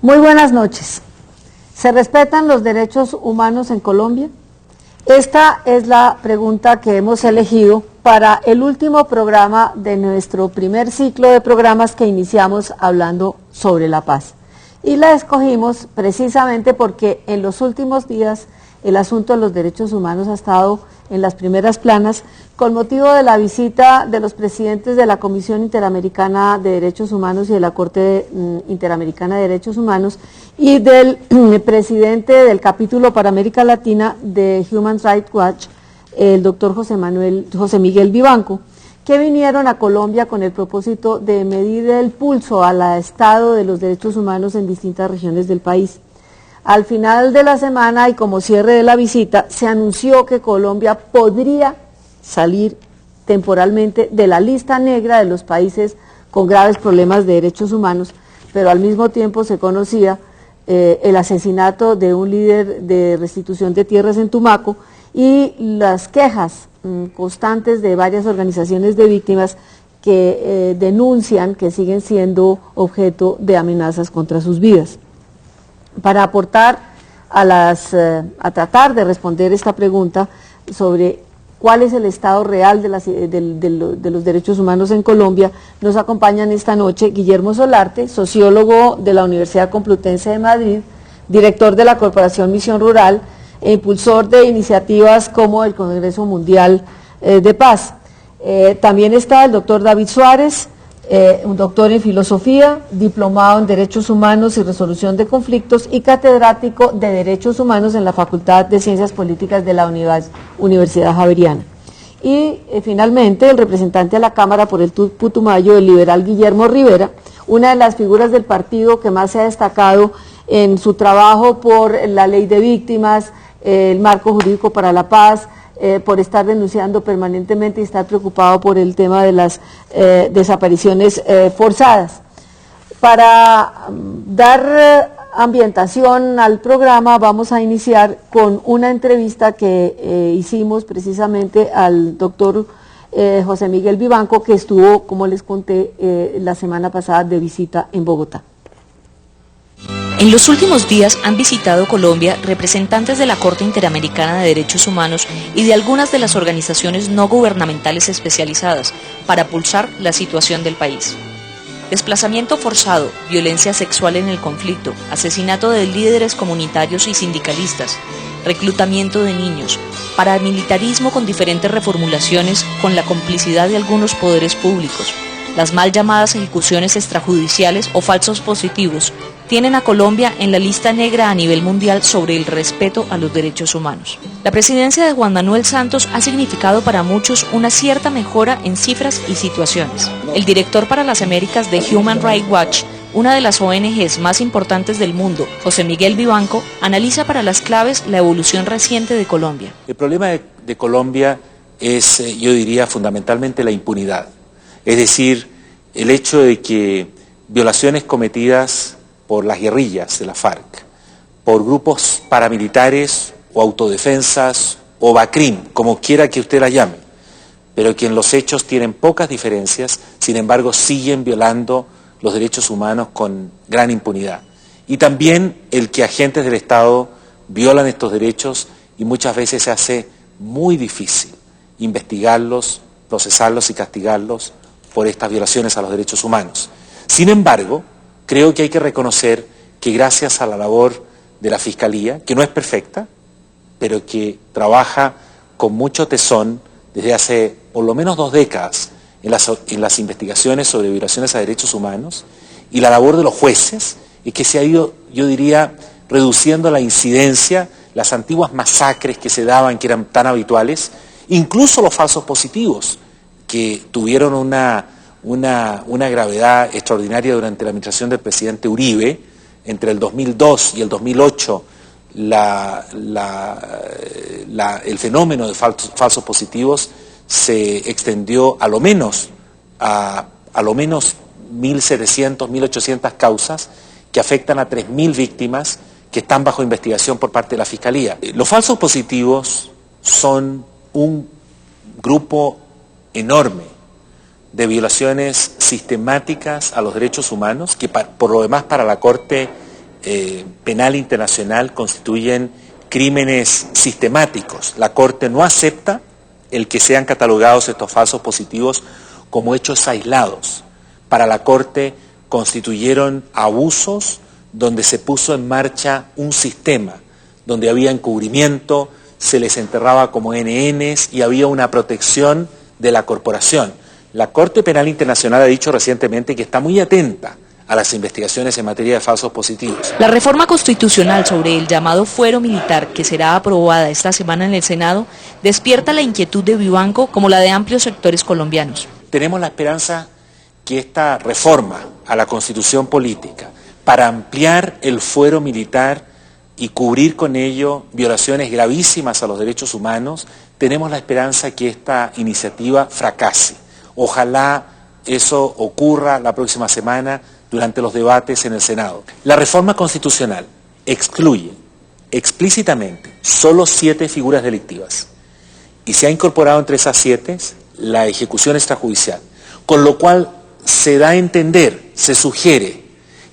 Muy buenas noches. ¿Se respetan los derechos humanos en Colombia? Esta es la pregunta que hemos elegido para el último programa de nuestro primer ciclo de programas que iniciamos hablando sobre la paz. Y la escogimos precisamente porque en los últimos días el asunto de los derechos humanos ha estado en las primeras planas con motivo de la visita de los presidentes de la Comisión Interamericana de Derechos Humanos y de la Corte Interamericana de Derechos Humanos y del presidente del capítulo para América Latina de Human Rights Watch, el doctor José Miguel Vivanco, que vinieron a Colombia con el propósito de medir el pulso al estado de los derechos humanos en distintas regiones del país. Al final de la semana y como cierre de la visita, se anunció que Colombia podría salir temporalmente de la lista negra de los países con graves problemas de derechos humanos, pero al mismo tiempo se conocía el asesinato de un líder de restitución de tierras en Tumaco y las quejas constantes de varias organizaciones de víctimas que denuncian que siguen siendo objeto de amenazas contra sus vidas. Para aportar a tratar de responder esta pregunta sobre cuál es el estado real de los derechos humanos en Colombia, nos acompañan esta noche Guillermo Solarte, sociólogo de la Universidad Complutense de Madrid, director de la Corporación Misión Rural e impulsor de iniciativas como el Congreso Mundial de Paz. También está el doctor David Suárez, un doctor en filosofía, diplomado en Derechos Humanos y Resolución de Conflictos y catedrático de Derechos Humanos en la Facultad de Ciencias Políticas de la Universidad Javeriana. Y finalmente el representante a la Cámara por el Putumayo, el liberal Guillermo Rivera, una de las figuras del partido que más se ha destacado en su trabajo por la ley de víctimas, el marco jurídico para la paz, por estar denunciando permanentemente y estar preocupado por el tema de las desapariciones forzadas. Para dar ambientación al programa vamos a iniciar con una entrevista que hicimos precisamente al doctor José Miguel Vivanco, que estuvo, como les conté, la semana pasada de visita en Bogotá. En los últimos días han visitado Colombia representantes de la Corte Interamericana de Derechos Humanos y de algunas de las organizaciones no gubernamentales especializadas para pulsar la situación del país. Desplazamiento forzado, violencia sexual en el conflicto, asesinato de líderes comunitarios y sindicalistas, reclutamiento de niños, paramilitarismo con diferentes reformulaciones con la complicidad de algunos poderes públicos, las mal llamadas ejecuciones extrajudiciales o falsos positivos, tienen a Colombia en la lista negra a nivel mundial sobre el respeto a los derechos humanos. La presidencia de Juan Manuel Santos ha significado para muchos una cierta mejora en cifras y situaciones. El director para las Américas de Human Rights Watch, una de las ONGs más importantes del mundo, José Miguel Vivanco, analiza para las claves la evolución reciente de Colombia. El problema de Colombia es, yo diría, fundamentalmente la impunidad. Es decir, el hecho de que violaciones cometidas por las guerrillas de la FARC, por grupos paramilitares o autodefensas o BACRIM, como quiera que usted la llame, pero que en los hechos tienen pocas diferencias, sin embargo siguen violando los derechos humanos con gran impunidad. Y también el que agentes del Estado violan estos derechos y muchas veces se hace muy difícil investigarlos, procesarlos y castigarlos por estas violaciones a los derechos humanos. Sin embargo, creo que hay que reconocer que gracias a la labor de la Fiscalía, que no es perfecta, pero que trabaja con mucho tesón desde hace por lo menos 2 décadas en las investigaciones sobre violaciones a derechos humanos, y la labor de los jueces, es que se ha ido, yo diría, reduciendo la incidencia, las antiguas masacres que se daban, que eran tan habituales, incluso los falsos positivos, que tuvieron una gravedad extraordinaria durante la administración del presidente Uribe. Entre el 2002 y el 2008 el fenómeno de falsos positivos se extendió a lo menos 1.700, 1.800 causas que afectan a 3.000 víctimas que están bajo investigación por parte de la Fiscalía. Los falsos positivos son un grupo enorme de violaciones sistemáticas a los derechos humanos, que por lo demás para la Corte penal internacional constituyen crímenes sistemáticos. La Corte no acepta el que sean catalogados estos falsos positivos como hechos aislados. Para la Corte constituyeron abusos donde se puso en marcha un sistema, donde había encubrimiento, se les enterraba como NNs y había una protección de la corporación. La Corte Penal Internacional ha dicho recientemente que está muy atenta a las investigaciones en materia de falsos positivos. La reforma constitucional sobre el llamado fuero militar, que será aprobada esta semana en el Senado, despierta la inquietud de Vivanco como la de amplios sectores colombianos. Tenemos la esperanza que esta reforma a la Constitución política, para ampliar el fuero militar y cubrir con ello violaciones gravísimas a los derechos humanos, tenemos la esperanza que esta iniciativa fracase. Ojalá eso ocurra la próxima semana durante los debates en el Senado. La reforma constitucional excluye explícitamente solo 7 figuras delictivas y se ha incorporado entre esas 7 la ejecución extrajudicial, con lo cual se da a entender, se sugiere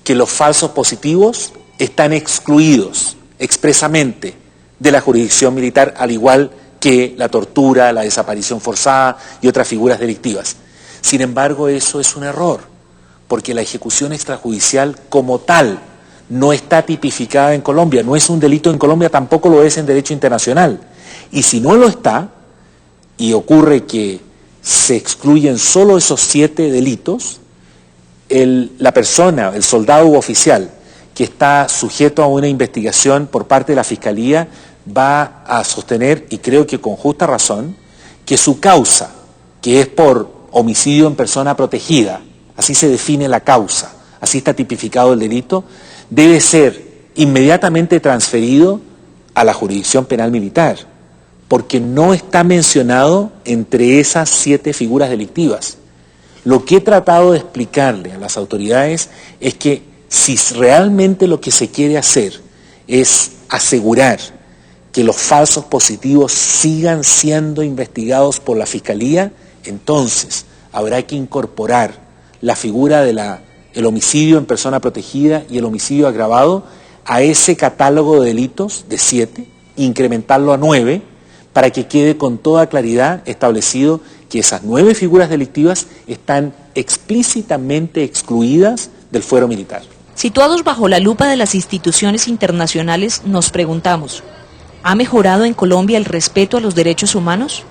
que los falsos positivos están excluidos expresamente de la jurisdicción militar, al igual que la tortura, la desaparición forzada y otras figuras delictivas. Sin embargo, eso es un error, porque la ejecución extrajudicial como tal no está tipificada en Colombia, no es un delito en Colombia, tampoco lo es en derecho internacional. Y si no lo está, y ocurre que se excluyen solo esos 7 delitos, la persona, el soldado u oficial que está sujeto a una investigación por parte de la Fiscalía va a sostener, y creo que con justa razón, que su causa, que es por homicidio en persona protegida, así se define la causa, así está tipificado el delito, debe ser inmediatamente transferido a la jurisdicción penal militar, porque no está mencionado entre esas 7 figuras delictivas. Lo que he tratado de explicarle a las autoridades es que si realmente lo que se quiere hacer es asegurar que los falsos positivos sigan siendo investigados por la Fiscalía, entonces habrá que incorporar la figura del homicidio en persona protegida y el homicidio agravado a ese catálogo de delitos de 7, incrementarlo a 9, para que quede con toda claridad establecido que esas 9 figuras delictivas están explícitamente excluidas del fuero militar. Situados bajo la lupa de las instituciones internacionales, nos preguntamos, ¿ha mejorado en Colombia el respeto a los derechos humanos?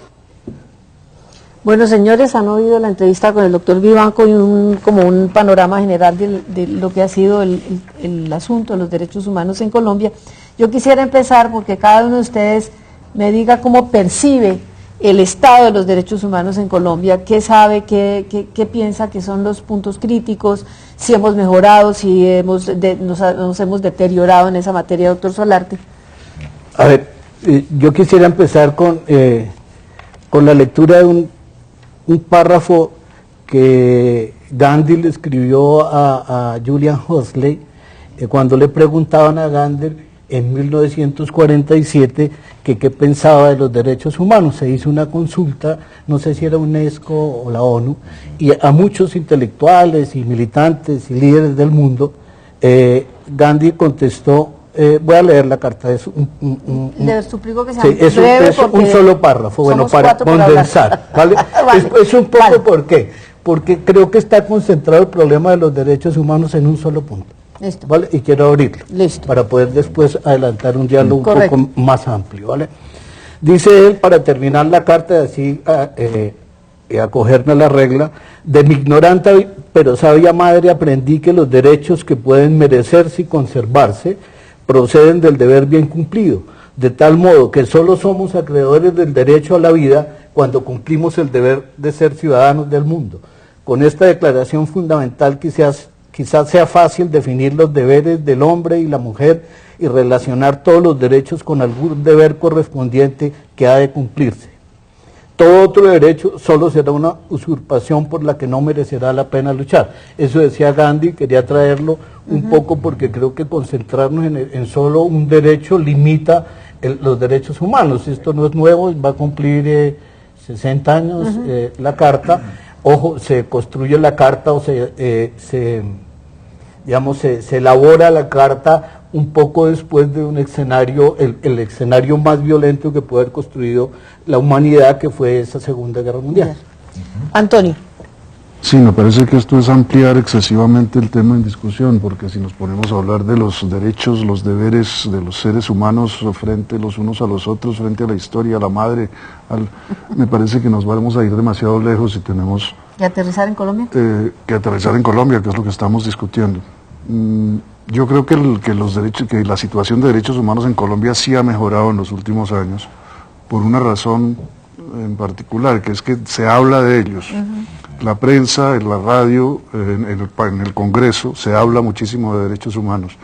Bueno, señores, han oído la entrevista con el doctor Vivanco y como un panorama general de lo que ha sido el asunto de los derechos humanos en Colombia. Yo quisiera empezar porque cada uno de ustedes me diga cómo percibe el estado de los derechos humanos en Colombia, qué sabe, qué piensa que son los puntos críticos, si hemos mejorado, si nos hemos deteriorado en esa materia, doctor Solarte. A ver, yo quisiera empezar con la lectura de un párrafo que Gandhi le escribió a Julian Huxley cuando le preguntaban a Gandhi en 1947 que qué pensaba de los derechos humanos. Se hizo una consulta, no sé si era UNESCO o la ONU, y a muchos intelectuales y militantes y líderes del mundo, Gandhi contestó, voy a leer la carta, es le suplico que sea sí, es un solo párrafo, bueno, para condensar, ¿vale? Vale. Es un poco, vale. ¿Por qué? Porque creo que está concentrado el problema de los derechos humanos en un solo punto. Listo. ¿Vale? Y quiero abrirlo. Listo. Para poder después adelantar un diálogo correcto. Un poco más amplio, ¿vale? Dice él, para terminar la carta, así acogerme a la regla, de mi ignorante pero sabia madre aprendí que los derechos que pueden merecerse y conservarse proceden del deber bien cumplido, de tal modo que solo somos acreedores del derecho a la vida cuando cumplimos el deber de ser ciudadanos del mundo. Con esta declaración fundamental quizás sea fácil definir los deberes del hombre y la mujer y relacionar todos los derechos con algún deber correspondiente que ha de cumplirse. Todo otro derecho solo será una usurpación por la que no merecerá la pena luchar. Eso decía Gandhi, quería traerlo un poco porque creo que concentrarnos en solo un derecho limita los derechos humanos. Esto no es nuevo, va a cumplir 60 años la Carta. Ojo, se construye la Carta o se digamos, se elabora la carta un poco después de un escenario, el escenario más violento que puede haber construido la humanidad, que fue esa Segunda Guerra Mundial. Antonio. Sí, me parece que esto es ampliar excesivamente el tema en discusión, porque si nos ponemos a hablar de los derechos, los deberes de los seres humanos frente los unos a los otros, frente a la historia, a la madre, me parece que nos vamos a ir demasiado lejos y tenemos ¿Y aterrizar en Colombia? que aterrizar en Colombia, que es lo que estamos discutiendo. Yo creo que la situación de derechos humanos en Colombia sí ha mejorado en los últimos años, por una razón en particular, que es que se habla de ellos. La prensa, en la radio, en el Congreso, se habla muchísimo de derechos humanos.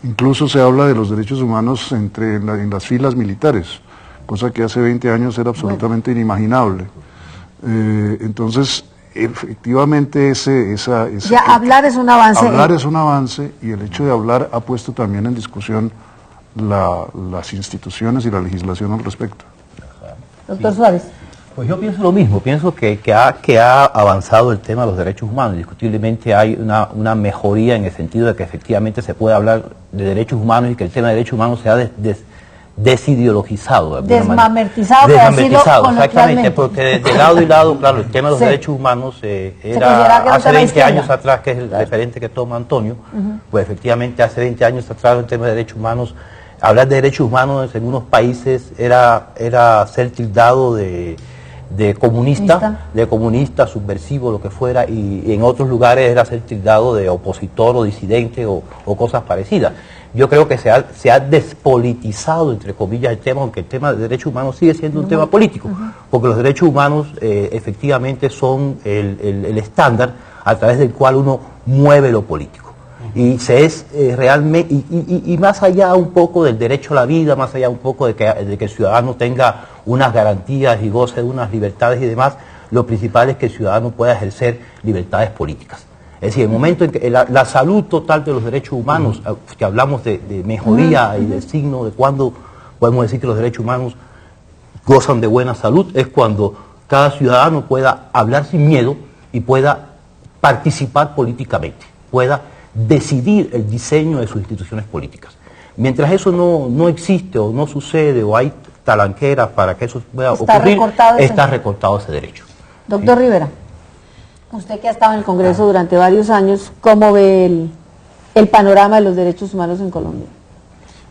Incluso se habla de los derechos humanos en las filas militares, cosa que hace 20 años era absolutamente inimaginable. Entonces, efectivamente, hablar es un avance. Hablar es un avance, y el hecho de hablar ha puesto también en discusión las instituciones y la legislación al respecto. Doctor Suárez. Pues yo pienso lo mismo, pienso que ha avanzado el tema de los derechos humanos. Indiscutiblemente hay una mejoría en el sentido de que efectivamente se puede hablar de derechos humanos y que el tema de derechos humanos se ha desideologizado. Desmamertizado, exactamente, porque de lado y lado, claro, el tema de los derechos humanos era hace 20 años atrás, que es el referente que toma Antonio, pues efectivamente hace 20 años atrás el tema de derechos humanos, hablar de derechos humanos en unos países era ser tildado de comunista, subversivo, lo que fuera, y en otros lugares era ser tildado de opositor o disidente o cosas parecidas. Yo creo que se ha despolitizado, entre comillas, el tema, aunque el tema de derechos humanos sigue siendo un tema político, porque los derechos humanos efectivamente son el estándar a través del cual uno mueve lo político. Y se es realmente, y más allá un poco del derecho a la vida, más allá un poco de que el ciudadano tenga unas garantías y goce de unas libertades y demás, lo principal es que el ciudadano pueda ejercer libertades políticas. Es decir, el momento en que la salud total de los derechos humanos, que hablamos de mejoría y de signo de cuándo podemos decir que los derechos humanos gozan de buena salud, es cuando cada ciudadano pueda hablar sin miedo y pueda participar políticamente, pueda decidir el diseño de sus instituciones políticas. Mientras eso no existe o no sucede o hay talanqueras para que eso pueda ocurrir, está recortado ese derecho. Doctor Rivera, usted que ha estado en el Congreso durante varios años, ¿cómo ve el panorama de los derechos humanos en Colombia?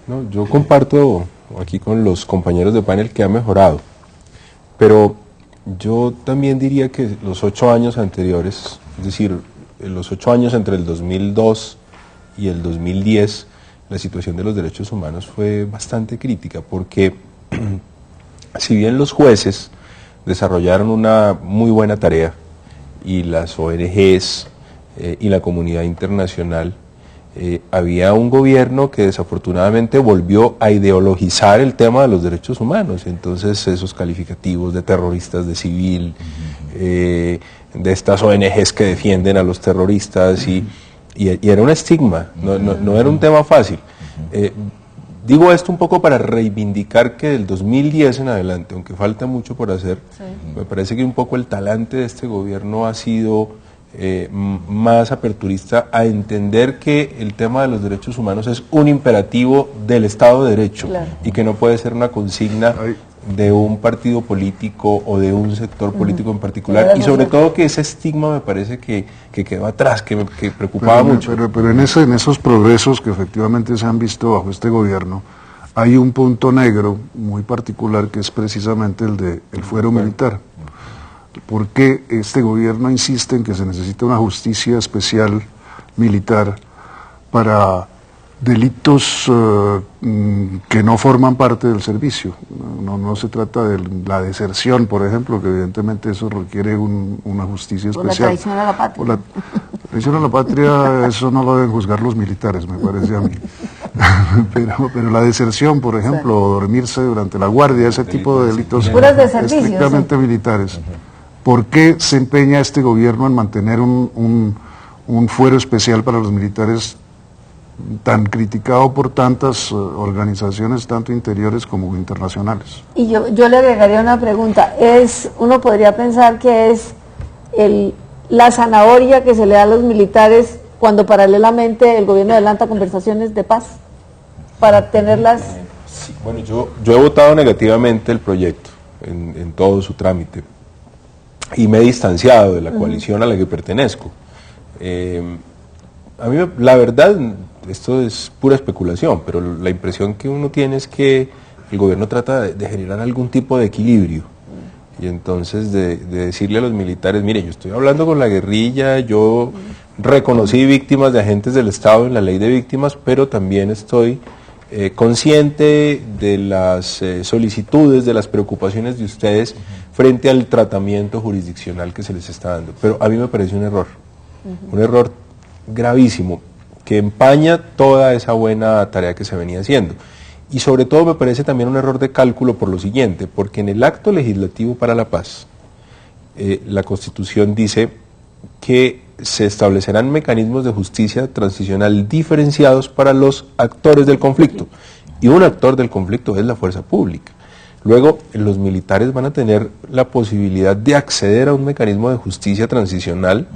No, yo comparto aquí con los compañeros de panel que ha mejorado, pero yo también diría que los 8 años anteriores, es decir, los 8 años entre el 2002 y el 2010, la situación de los derechos humanos fue bastante crítica, porque si bien los jueces desarrollaron una muy buena tarea, y las ONGs y la comunidad internacional, había un gobierno que desafortunadamente volvió a ideologizar el tema de los derechos humanos. Entonces esos calificativos de terroristas de civil, de estas ONGs que defienden a los terroristas, y era un estigma, no era un tema fácil. Digo esto un poco para reivindicar que del 2010 en adelante, aunque falta mucho por hacer, me parece que un poco el talante de este gobierno ha sido más aperturista a entender que el tema de los derechos humanos es un imperativo del Estado de Derecho, y que no puede ser una consigna de un partido político o de un sector político en particular, y sobre todo que ese estigma me parece que quedó atrás, que preocupaba mucho. Pero en esos progresos que efectivamente se han visto bajo este gobierno, hay un punto negro muy particular, que es precisamente el fuero militar. ¿Por qué este gobierno insiste en que se necesita una justicia especial militar para delitos que no forman parte del servicio? No se trata de la deserción, por ejemplo, que evidentemente eso requiere una justicia especial. Por la traición a la patria. Por la traición a la patria, eso no lo deben juzgar los militares, me parece a mí. pero la deserción, por ejemplo, o dormirse durante la guardia, ese tipo de delitos estrictamente militares. ¿Por qué se empeña este gobierno en mantener un fuero especial para los militares tan criticado por tantas organizaciones, tanto interiores como internacionales? Y yo le agregaría una pregunta. Uno podría pensar que es la zanahoria que se le da a los militares cuando paralelamente el gobierno adelanta conversaciones de paz para tenerlas? Sí, bueno, yo he votado negativamente el proyecto en todo su trámite y me he distanciado de la coalición a la que pertenezco. A mí, la verdad, esto es pura especulación, pero la impresión que uno tiene es que el gobierno trata de generar algún tipo de equilibrio. Y entonces de decirle a los militares, mire, yo estoy hablando con la guerrilla, yo reconocí víctimas de agentes del Estado en la ley de víctimas, pero también estoy consciente de las solicitudes, de las preocupaciones de ustedes frente al tratamiento jurisdiccional que se les está dando. Pero a mí me parece un error gravísimo, que empaña toda esa buena tarea que se venía haciendo. Y sobre todo me parece también un error de cálculo por lo siguiente, porque en el acto legislativo para la paz, la Constitución dice que se establecerán mecanismos de justicia transicional diferenciados para los actores del conflicto, y un actor del conflicto es la fuerza pública. Luego, los militares van a tener la posibilidad de acceder a un mecanismo de justicia transicional,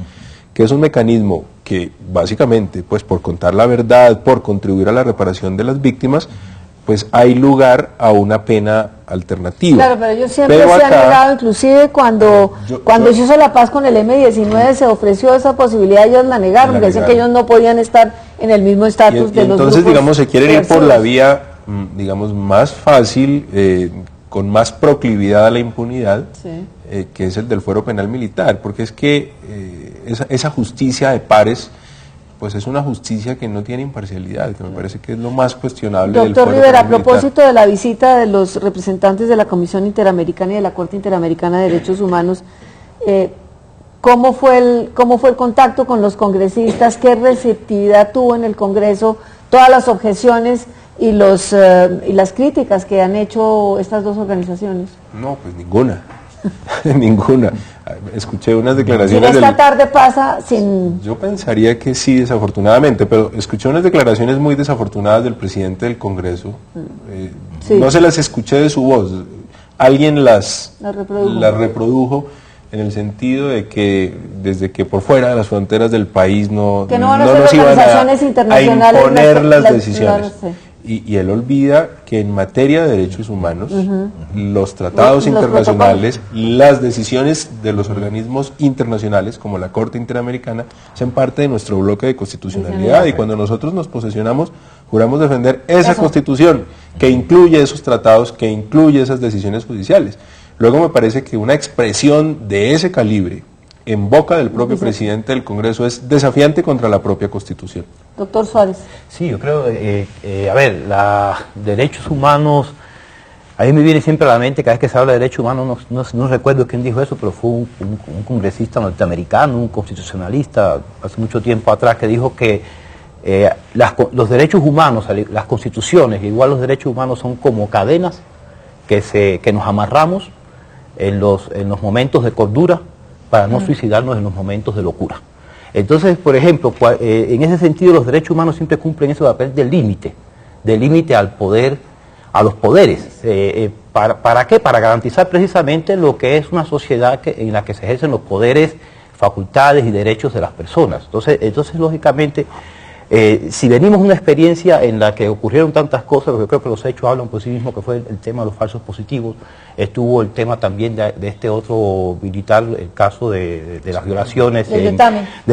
que es un mecanismo que básicamente, pues por contar la verdad, por contribuir a la reparación de las víctimas, pues hay lugar a una pena alternativa. Claro, pero ellos siempre se han negado, inclusive cuando se hizo la paz con el M-19 se ofreció esa posibilidad, ellos la negaron, porque decían que ellos no podían estar en el mismo estatus de los grupos. Entonces, digamos, se quieren ir por la vía, digamos, más fácil, con más proclividad a la impunidad, sí, que es el del fuero penal militar, porque es que esa justicia de pares, pues es una justicia que no tiene imparcialidad, que me parece que es lo más cuestionable del fuero penal militar. Doctor Rivera, a propósito de la visita de los representantes de la Comisión Interamericana y de la Corte Interamericana de Derechos Humanos, ¿cómo fue el contacto con los congresistas? ¿Qué receptividad tuvo en el Congreso? Todas las objeciones y las críticas que han hecho estas dos organizaciones. No, pues ninguna. Ninguna. Escuché unas declaraciones. ¿Y esta tarde pasa sin...? Yo pensaría que sí, desafortunadamente, pero escuché unas declaraciones muy desafortunadas del presidente del Congreso. Sí. No se las escuché de su voz. Alguien las reprodujo en el sentido de que desde que por fuera de las fronteras del país no nos iban a imponer las decisiones. Claro, sí. Y él olvida que en materia de derechos humanos, los tratados internacionales, las decisiones de los organismos internacionales, como la Corte Interamericana, son parte de nuestro bloque de constitucionalidad. Y cuando nosotros nos posesionamos, juramos defender esa Constitución, que incluye esos tratados, que incluye esas decisiones judiciales. Luego me parece que una expresión de ese calibre, en boca del propio presidente del Congreso, es desafiante contra la propia Constitución. Doctor Suárez. Sí, yo creo, derechos humanos, a mí me viene siempre a la mente, cada vez que se habla de derechos humanos, no recuerdo quién dijo eso, pero fue un congresista norteamericano, un constitucionalista, hace mucho tiempo atrás, que dijo que los derechos humanos, las constituciones, igual los derechos humanos son como cadenas que nos amarramos en los momentos de cordura, para no suicidarnos en los momentos de locura. Entonces, por ejemplo, en ese sentido los derechos humanos siempre cumplen ese papel del límite al poder, a los poderes. ¿Para qué? Para garantizar precisamente lo que es una sociedad en la que se ejercen los poderes, facultades y derechos de las personas. Entonces lógicamente, si venimos de una experiencia en la que ocurrieron tantas cosas, porque creo que los hechos hablan por sí mismos, que fue el tema de los falsos positivos, estuvo el tema también de este otro militar, el caso de las violaciones del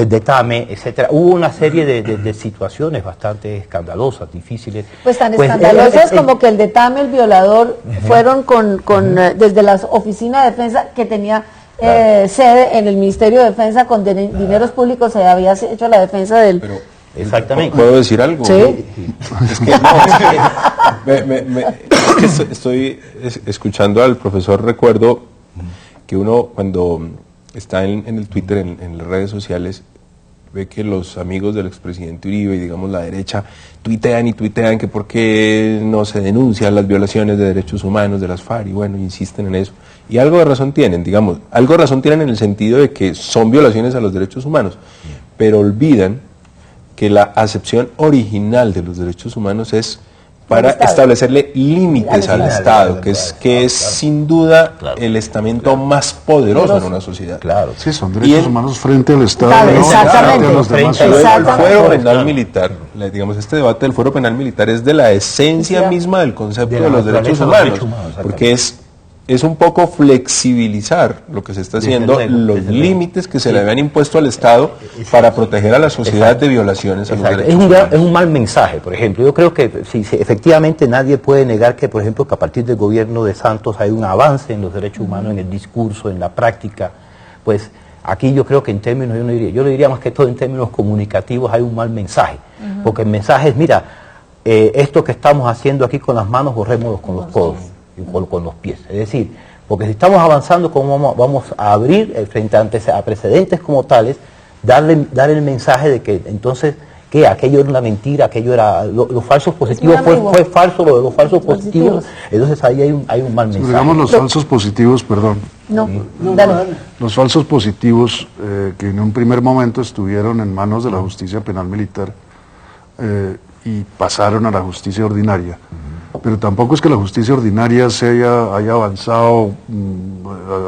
Detame, etcétera. Hubo una serie de situaciones bastante escandalosas, difíciles. Pues tan escandalosas como que el Detame, el violador, fueron desde la Oficina de Defensa que tenía sede en el Ministerio de Defensa, con dineros públicos se había hecho la defensa del... Exactamente. ¿Puedo decir algo? Sí. Es que estoy escuchando al profesor, recuerdo que uno cuando está en el Twitter, en las redes sociales, ve que los amigos del expresidente Uribe y digamos la derecha tuitean que por qué no se denuncian las violaciones de derechos humanos de las FARC, y bueno, insisten en eso. Y algo de razón tienen, algo de razón tienen en el sentido de que son violaciones a los derechos humanos, pero olvidan que la acepción original de los derechos humanos es para Estado. establecerle límites al Estado, que es sin duda el estamento más poderoso en una sociedad. Claro. Sí, son Y derechos el- humanos frente al Estado, Claro, no exactamente. frente a los demás. Frente a- El Exactamente. fuero penal militar, digamos, este debate del fuero penal militar es de la esencia misma del concepto De la de los derechos naturaleza de los humanos, derechos humanos, exactamente. porque es un poco flexibilizar lo que se está Desde haciendo, luego, los desde luego. límites que se le habían impuesto al Estado para proteger a la sociedad de violaciones a los Exacto. derechos Es un mal mensaje, por ejemplo. Yo creo que si efectivamente nadie puede negar que, por ejemplo, que a partir del gobierno de Santos hay un avance en los derechos humanos, en el discurso, en la práctica, pues aquí yo creo que en términos, yo le diría más que todo en términos comunicativos hay un mal mensaje. Porque el mensaje es, mira, esto que estamos haciendo aquí con las manos, borrémoslo con los codos y con los pies. Es decir, porque si estamos avanzando, ¿cómo vamos a abrir frente a precedentes como tales, dar el mensaje de que entonces, que aquello era una mentira, aquello era los falsos positivos, fue falso lo de los falsos positivos, entonces ahí hay un mal mensaje. Digamos los falsos positivos, perdón. No, dale. Los falsos positivos que en un primer momento estuvieron en manos de la justicia penal militar y pasaron a la justicia ordinaria. Pero tampoco es que la justicia ordinaria haya avanzado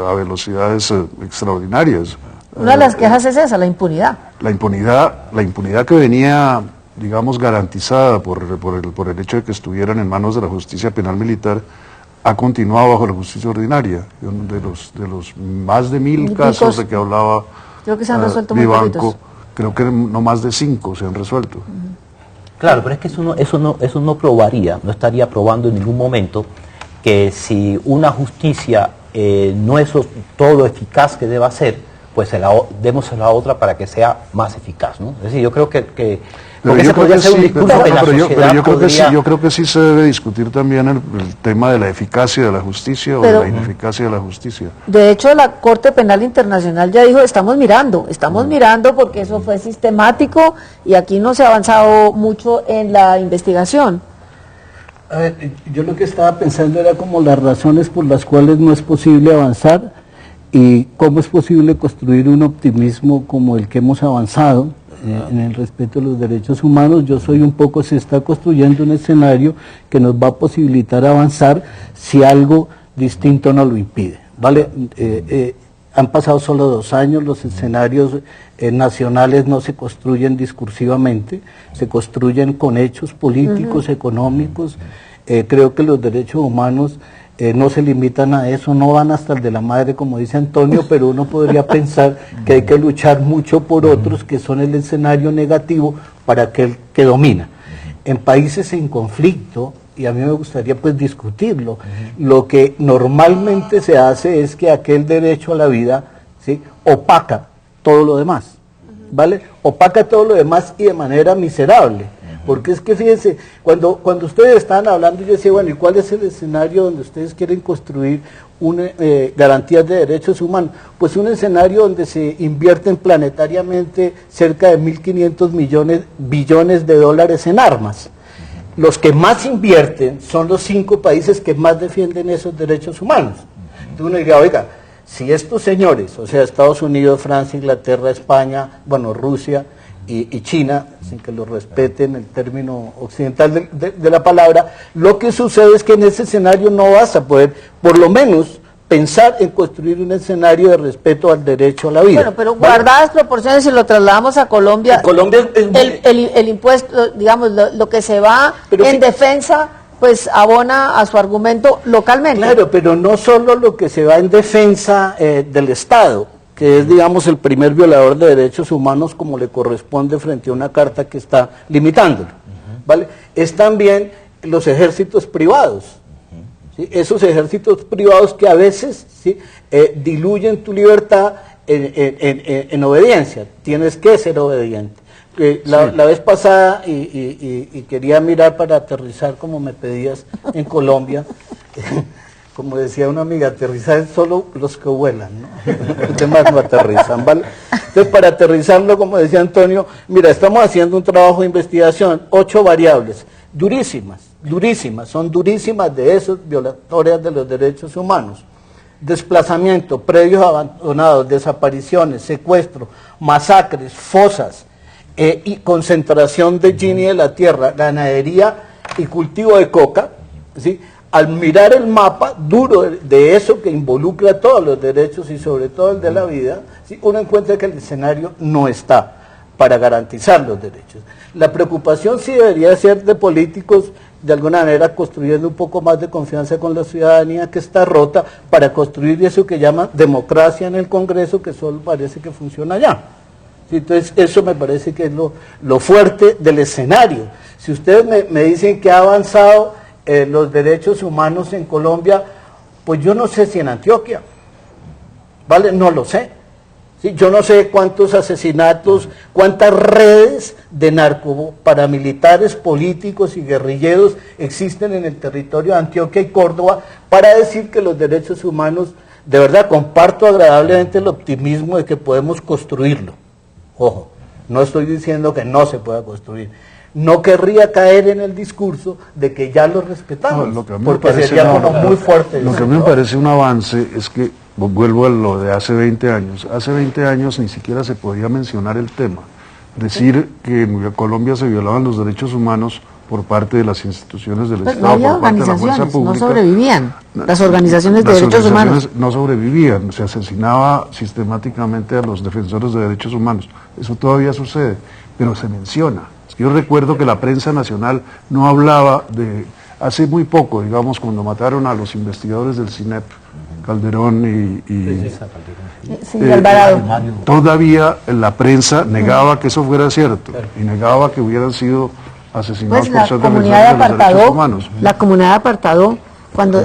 a velocidades extraordinarias. Una de las quejas es esa, la impunidad. La impunidad que venía, digamos, garantizada por el hecho de que estuvieran en manos de la justicia penal militar, ha continuado bajo la justicia ordinaria. De los más de 1000 casos de que hablaba Creo que se han resuelto muy Vivanco, poquitos. creo que no más de 5 se han resuelto. Claro, pero es que eso no probaría, no estaría probando en ningún momento que si una justicia no es todo lo eficaz que deba ser, pues démosela a otra para que sea más eficaz, ¿no? Es decir, yo creo que porque ese podría ser un discurso que la sociedad yo creo que sí se debe discutir también el tema de la eficacia de la justicia o de la ineficacia de la justicia. De hecho, la Corte Penal Internacional ya dijo, estamos mirando porque eso fue sistemático y aquí no se ha avanzado mucho en la investigación. A ver, yo lo que estaba pensando era como las razones por las cuales no es posible avanzar y cómo es posible construir un optimismo como el que hemos avanzado en el respeto a los derechos humanos. Yo soy un poco, se está construyendo un escenario que nos va a posibilitar avanzar si algo distinto no lo impide, ¿vale? Han pasado solo 2 años, los escenarios nacionales no se construyen discursivamente, se construyen con hechos políticos, económicos. Creo que los derechos humanos no se limitan a eso, no van hasta el de la madre, como dice Antonio, pero uno podría pensar que hay que luchar mucho por otros que son el escenario negativo para aquel que domina. En países en conflicto, y a mí me gustaría pues discutirlo, lo que normalmente se hace es que aquel derecho a la vida, ¿sí?, opaca todo lo demás, ¿vale? Opaca todo lo demás y de manera miserable. Porque es que fíjense, cuando ustedes estaban hablando, yo decía, bueno, ¿y cuál es el escenario donde ustedes quieren construir garantías de derechos humanos? Pues un escenario donde se invierten planetariamente cerca de 1.500 billones de dólares en armas. Los que más invierten son los 5 países que más defienden esos derechos humanos. Entonces uno diría, oiga, si estos señores, o sea, Estados Unidos, Francia, Inglaterra, España, bueno, Rusia y China, sin que lo respeten el término occidental de la palabra, lo que sucede es que en ese escenario no vas a poder, por lo menos, pensar en construir un escenario de respeto al derecho a la vida. Bueno, pero guardadas proporciones, si lo trasladamos a Colombia, Colombia el impuesto, digamos, lo que se va Pero en sí. defensa, pues abona a su argumento localmente. Claro, pero no solo lo que se va en defensa del Estado, que es, digamos, el primer violador de derechos humanos como le corresponde frente a una carta que está limitándolo, ¿vale? Es también los ejércitos privados, ¿sí? Esos ejércitos privados que a veces, ¿sí?, diluyen tu libertad en obediencia. Tienes que ser obediente. La vez pasada, y quería mirar para aterrizar como me pedías en Colombia, como decía una amiga, aterrizar solo los que vuelan, ¿no? Los demás no aterrizan, ¿vale? Entonces, para aterrizarlo, como decía Antonio, mira, estamos haciendo un trabajo de investigación, 8 variables, durísimas, son durísimas de esos violatorias de los derechos humanos. Desplazamiento, predios abandonados, desapariciones, secuestro, masacres, fosas, y concentración de Gini de la tierra, ganadería y cultivo de coca, ¿sí? Al mirar el mapa duro de eso que involucra todos los derechos y sobre todo el de la vida, ¿sí? Uno encuentra que el escenario no está para garantizar los derechos. La preocupación sí debería ser de políticos, de alguna manera construyendo un poco más de confianza con la ciudadanía que está rota, para construir eso que llaman democracia en el Congreso, que solo parece que funciona allá. ¿Sí? Entonces eso me parece que es lo fuerte del escenario. Si ustedes me dicen que ha avanzado los derechos humanos en Colombia, pues yo no sé si en Antioquia, ¿vale? No lo sé. ¿Sí? Yo no sé cuántos asesinatos, cuántas redes de narcoparamilitares, políticos y guerrilleros existen en el territorio de Antioquia y Córdoba para decir que los derechos humanos, de verdad comparto agradablemente el optimismo de que podemos construirlo. Ojo, no estoy diciendo que no se pueda construir. No querría caer en el discurso de que ya lo respetamos, No, porque sería como muy fuerte. Lo que a mí me parece un avance es que, vuelvo a lo de hace 20 años, hace 20 años ni siquiera se podía mencionar el tema. Decir que en Colombia se violaban los derechos humanos por parte de las instituciones del Pues Estado, no había por parte de la fuerza organizaciones, no pública. sobrevivían. Las organizaciones de Las derechos humanos. organizaciones no sobrevivían, se asesinaba sistemáticamente a los defensores de derechos humanos. Eso todavía sucede, pero se menciona. Yo recuerdo que la prensa nacional no hablaba de, hace muy poco, digamos, cuando mataron a los investigadores del CINEP, Calderón y Alvarado. Todavía la prensa negaba que eso fuera cierto, y negaba que hubieran sido asesinados Pues por la ser comunidad defensores de los derechos apartado, humanos. la comunidad apartado, cuando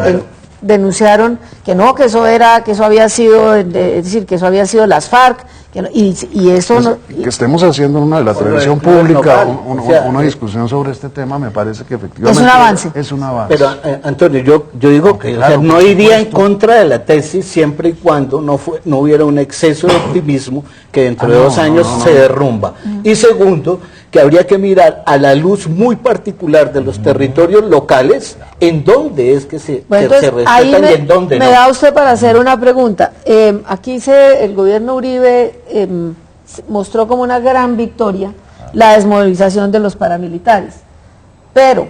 denunciaron que no, que eso había sido, es decir, que eso había sido las FARC, que no, y eso no, Que estemos haciendo una de la televisión pública una discusión sobre este tema, me parece que efectivamente es un avance. Es un avance. Pero Antonio, yo digo que claro, no por iría en supuesto. contra de la tesis siempre y cuando no hubiera un exceso de optimismo que dentro de 2 años se derrumba. Y segundo, que habría que mirar a la luz muy particular de los territorios locales, en dónde es que se entonces, ahí respetan y en dónde me no. da usted para hacer una pregunta. Aquí el gobierno Uribe mostró como una gran victoria la desmovilización de los paramilitares, pero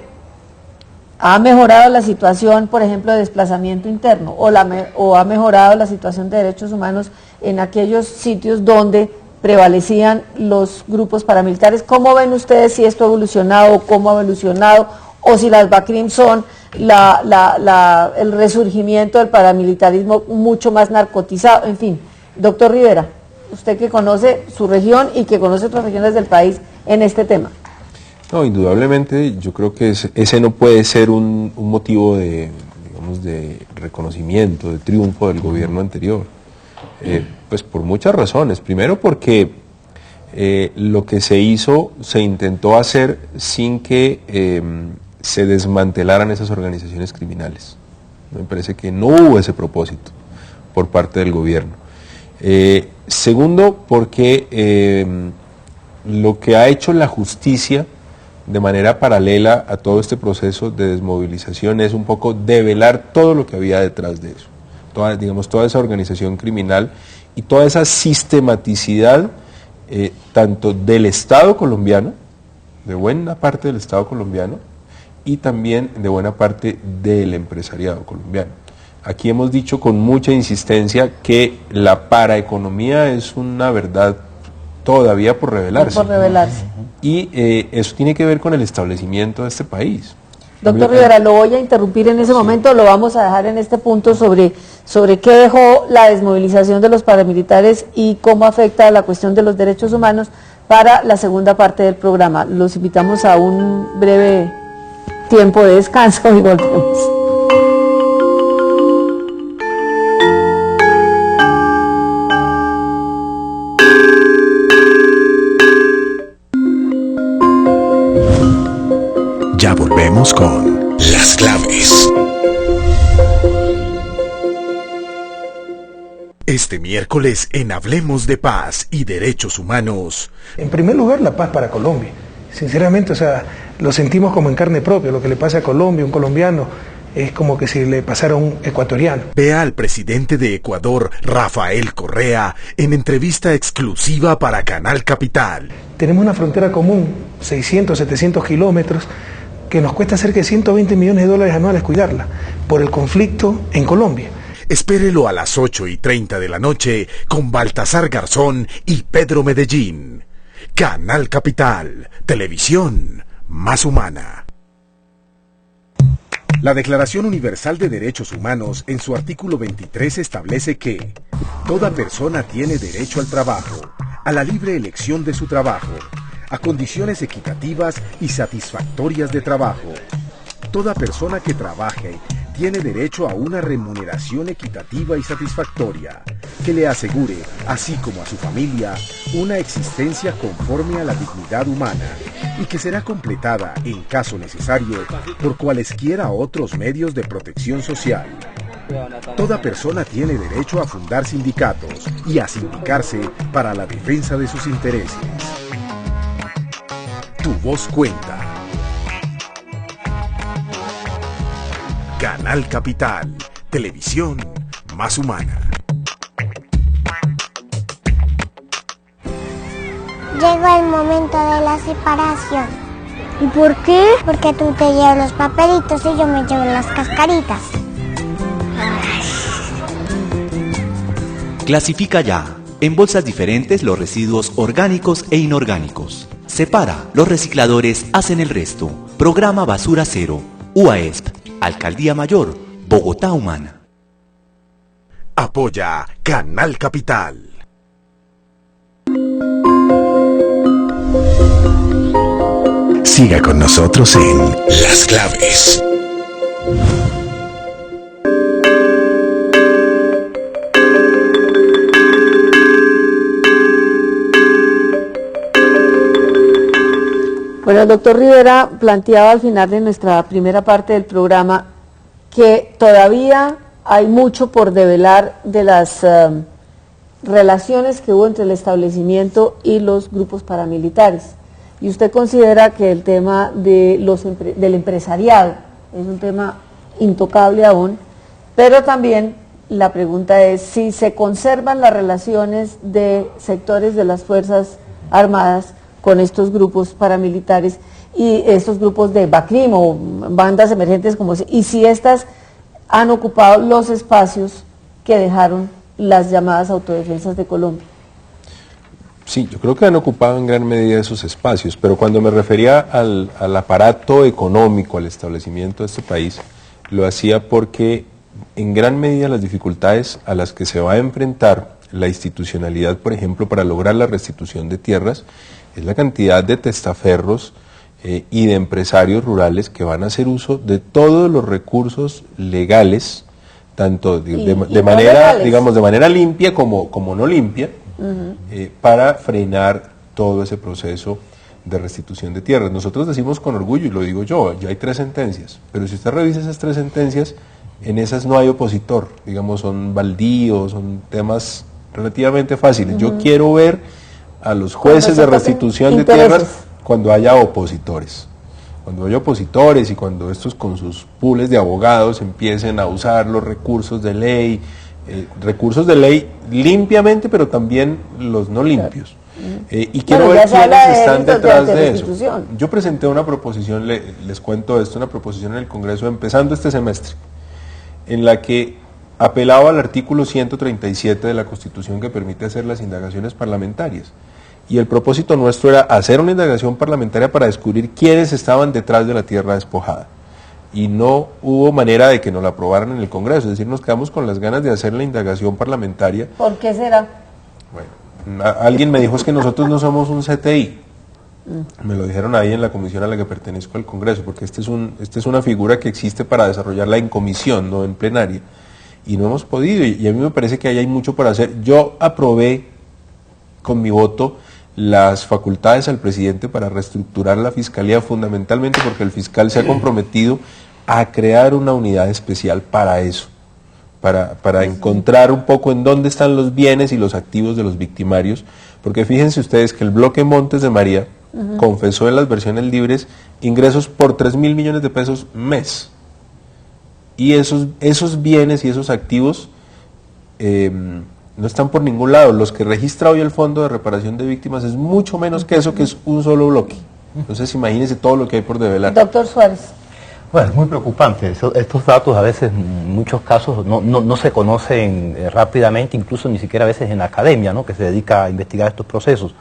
¿ha mejorado la situación, por ejemplo, de desplazamiento interno o ha mejorado la situación de derechos humanos en aquellos sitios donde prevalecían los grupos paramilitares? ¿Cómo ven ustedes si esto ha evolucionado, cómo ha evolucionado, o si las BACRIM son el resurgimiento del paramilitarismo mucho más narcotizado? En fin, doctor Rivera, usted que conoce su región y que conoce otras regiones del país en este tema. No, indudablemente yo creo que ese no puede ser un motivo de, digamos, de reconocimiento, de triunfo del gobierno anterior. Pues por muchas razones. Primero porque lo que se hizo, se intentó hacer sin que se desmantelaran esas organizaciones criminales. Me parece que no hubo ese propósito por parte del gobierno. Segundo, porque lo que ha hecho la justicia de manera paralela a todo este proceso de desmovilización es un poco develar todo lo que había detrás de eso. Toda esa organización criminal y toda esa sistematicidad tanto del Estado colombiano, de buena parte del Estado colombiano, y también de buena parte del empresariado colombiano. Aquí hemos dicho con mucha insistencia que la paraeconomía es una verdad todavía por revelarse. Por revelarse. Y eso tiene que ver con el establecimiento de este país. Doctor Rivera, lo voy a interrumpir en ese momento, lo vamos a dejar en este punto sobre qué dejó la desmovilización de los paramilitares y cómo afecta la cuestión de los derechos humanos para la segunda parte del programa. Los invitamos a un breve tiempo de descanso y volvemos. Ya volvemos con Las Claves. Este miércoles en Hablemos de Paz y Derechos Humanos. En primer lugar, la paz para Colombia. Sinceramente, lo sentimos como en carne propia. Lo que le pasa a Colombia, un colombiano, es como que si le pasara a un ecuatoriano. Vea al presidente de Ecuador, Rafael Correa, en entrevista exclusiva para Canal Capital. Tenemos una frontera común, 600, 700 kilómetros, que nos cuesta cerca de 120 millones de dólares anuales cuidarla, por el conflicto en Colombia. Espérelo a las 8:30 de la noche con Baltasar Garzón y Pedro Medellín. Canal Capital, televisión más humana. La Declaración Universal de Derechos Humanos en su artículo 23 establece que toda persona tiene derecho al trabajo, a la libre elección de su trabajo, a condiciones equitativas y satisfactorias de trabajo. Toda persona que trabaje tiene derecho a una remuneración equitativa y satisfactoria, que le asegure, así como a su familia, una existencia conforme a la dignidad humana, y que será completada, en caso necesario, por cualesquiera otros medios de protección social. Toda persona tiene derecho a fundar sindicatos y a sindicarse para la defensa de sus intereses. Tu voz cuenta. Canal Capital, televisión más humana. Llegó el momento de la separación. ¿Y por qué? Porque tú te llevas los papelitos y yo me llevo las cascaritas. Clasifica ya en bolsas diferentes los residuos orgánicos e inorgánicos. Separa, los recicladores hacen el resto. Programa Basura Cero, UAESP, Alcaldía Mayor, Bogotá Humana. Apoya Canal Capital. Siga con nosotros en Las Claves. Bueno, el doctor Rivera planteaba al final de nuestra primera parte del programa que todavía hay mucho por develar de las relaciones que hubo entre el establecimiento y los grupos paramilitares. Y usted considera que el tema de del empresariado es un tema intocable aún, pero también la pregunta es si se conservan las relaciones de sectores de las Fuerzas Armadas con estos grupos paramilitares y estos grupos de BACRIM o bandas emergentes, y si estas han ocupado los espacios que dejaron las llamadas autodefensas de Colombia. Sí, yo creo que han ocupado en gran medida esos espacios, pero cuando me refería al aparato económico, al establecimiento de este país, lo hacía porque en gran medida las dificultades a las que se va a enfrentar la institucionalidad, por ejemplo, para lograr la restitución de tierras, es la cantidad de testaferros y de empresarios rurales que van a hacer uso de todos los recursos legales, tanto de manera, legales, digamos, de manera limpia como no limpia, para frenar todo ese proceso de restitución de tierras. Nosotros decimos con orgullo, y lo digo yo, ya hay 3 sentencias, pero si usted revisa esas 3 sentencias, en esas no hay opositor, digamos, son baldíos, son temas relativamente fáciles. Yo quiero ver a los jueces de restitución de tierras cuando haya opositores. Cuando haya opositores y cuando estos con sus pools de abogados empiecen a usar los recursos de ley limpiamente, pero también los no limpios. Y quiero ver quiénes están detrás de eso. Yo presenté una proposición, les cuento esto, una proposición en el Congreso empezando este semestre, en la que apelaba al artículo 137 de la Constitución que permite hacer las indagaciones parlamentarias. Y el propósito nuestro era hacer una indagación parlamentaria para descubrir quiénes estaban detrás de la tierra despojada. Y no hubo manera de que nos la aprobaran en el Congreso, es decir, nos quedamos con las ganas de hacer la indagación parlamentaria. ¿Por qué será? Bueno, alguien me dijo es que nosotros no somos un CTI. Me lo dijeron ahí en la comisión a la que pertenezco al Congreso, porque esta es una figura que existe para desarrollarla en comisión, no en plenaria. Y no hemos podido, y a mí me parece que ahí hay mucho por hacer. Yo aprobé con mi voto las facultades al presidente para reestructurar la fiscalía, fundamentalmente porque el fiscal se ha comprometido a crear una unidad especial para eso, para encontrar un poco en dónde están los bienes y los activos de los victimarios, porque fíjense ustedes que el bloque Montes de María confesó en las versiones libres ingresos por 3.000 millones de pesos mes. Y esos bienes y esos activos no están por ningún lado. Los que registra hoy el Fondo de Reparación de Víctimas es mucho menos que eso, que es un solo bloque. Entonces imagínense todo lo que hay por develar. Doctor Suárez. Bueno, es muy preocupante. Estos datos a veces, en muchos casos, no se conocen rápidamente, incluso ni siquiera a veces en la academia, ¿no?, que se dedica a investigar estos procesos.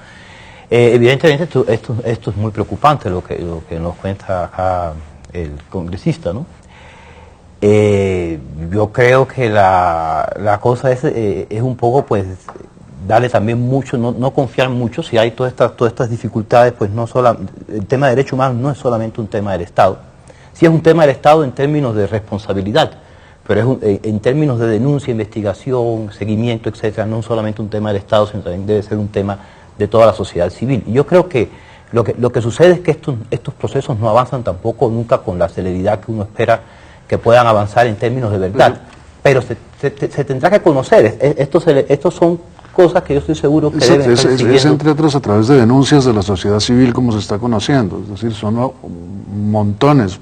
Evidentemente esto es muy preocupante lo que nos cuenta acá el congresista, ¿no? Yo creo que la cosa es un poco, pues, darle también mucho, no confiar mucho. Si hay todas estas dificultades, pues el tema de derechos humanos no es solamente un tema del Estado. Sí es un tema del Estado en términos de responsabilidad, pero en términos de denuncia, investigación, seguimiento, etcétera, no solamente un tema del Estado, sino también debe ser un tema de toda la sociedad civil. Y yo creo que lo que sucede es que estos procesos no avanzan tampoco nunca con la celeridad que uno espera que puedan avanzar en términos de verdad, pero se tendrá que conocer. Estos son cosas que yo estoy seguro que deben estar siguiendo. Es entre otras a través de denuncias de la sociedad civil como se está conociendo, es decir, son montones,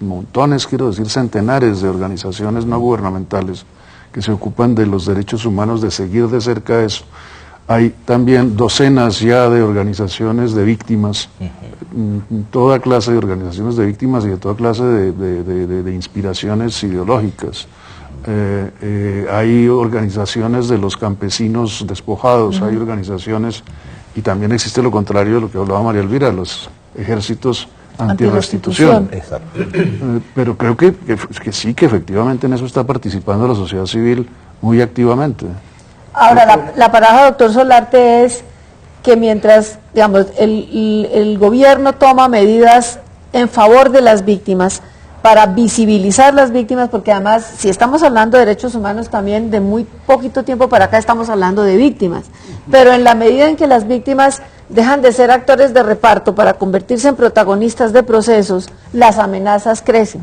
quiero decir centenares de organizaciones no gubernamentales que se ocupan de los derechos humanos, de seguir de cerca eso. Hay también docenas ya de organizaciones de víctimas, toda clase de organizaciones de víctimas y de toda clase de inspiraciones ideológicas. Hay organizaciones de los campesinos despojados, hay organizaciones, y también existe lo contrario de lo que hablaba María Elvira, los ejércitos antirrestitución. Pero creo que sí, que efectivamente en eso está participando la sociedad civil muy activamente. Ahora, la paradoja, doctor Solarte, es que mientras, digamos, el gobierno toma medidas en favor de las víctimas, para visibilizar las víctimas, porque además, si estamos hablando de derechos humanos, también de muy poquito tiempo para acá estamos hablando de víctimas, pero en la medida en que las víctimas dejan de ser actores de reparto para convertirse en protagonistas de procesos, las amenazas crecen.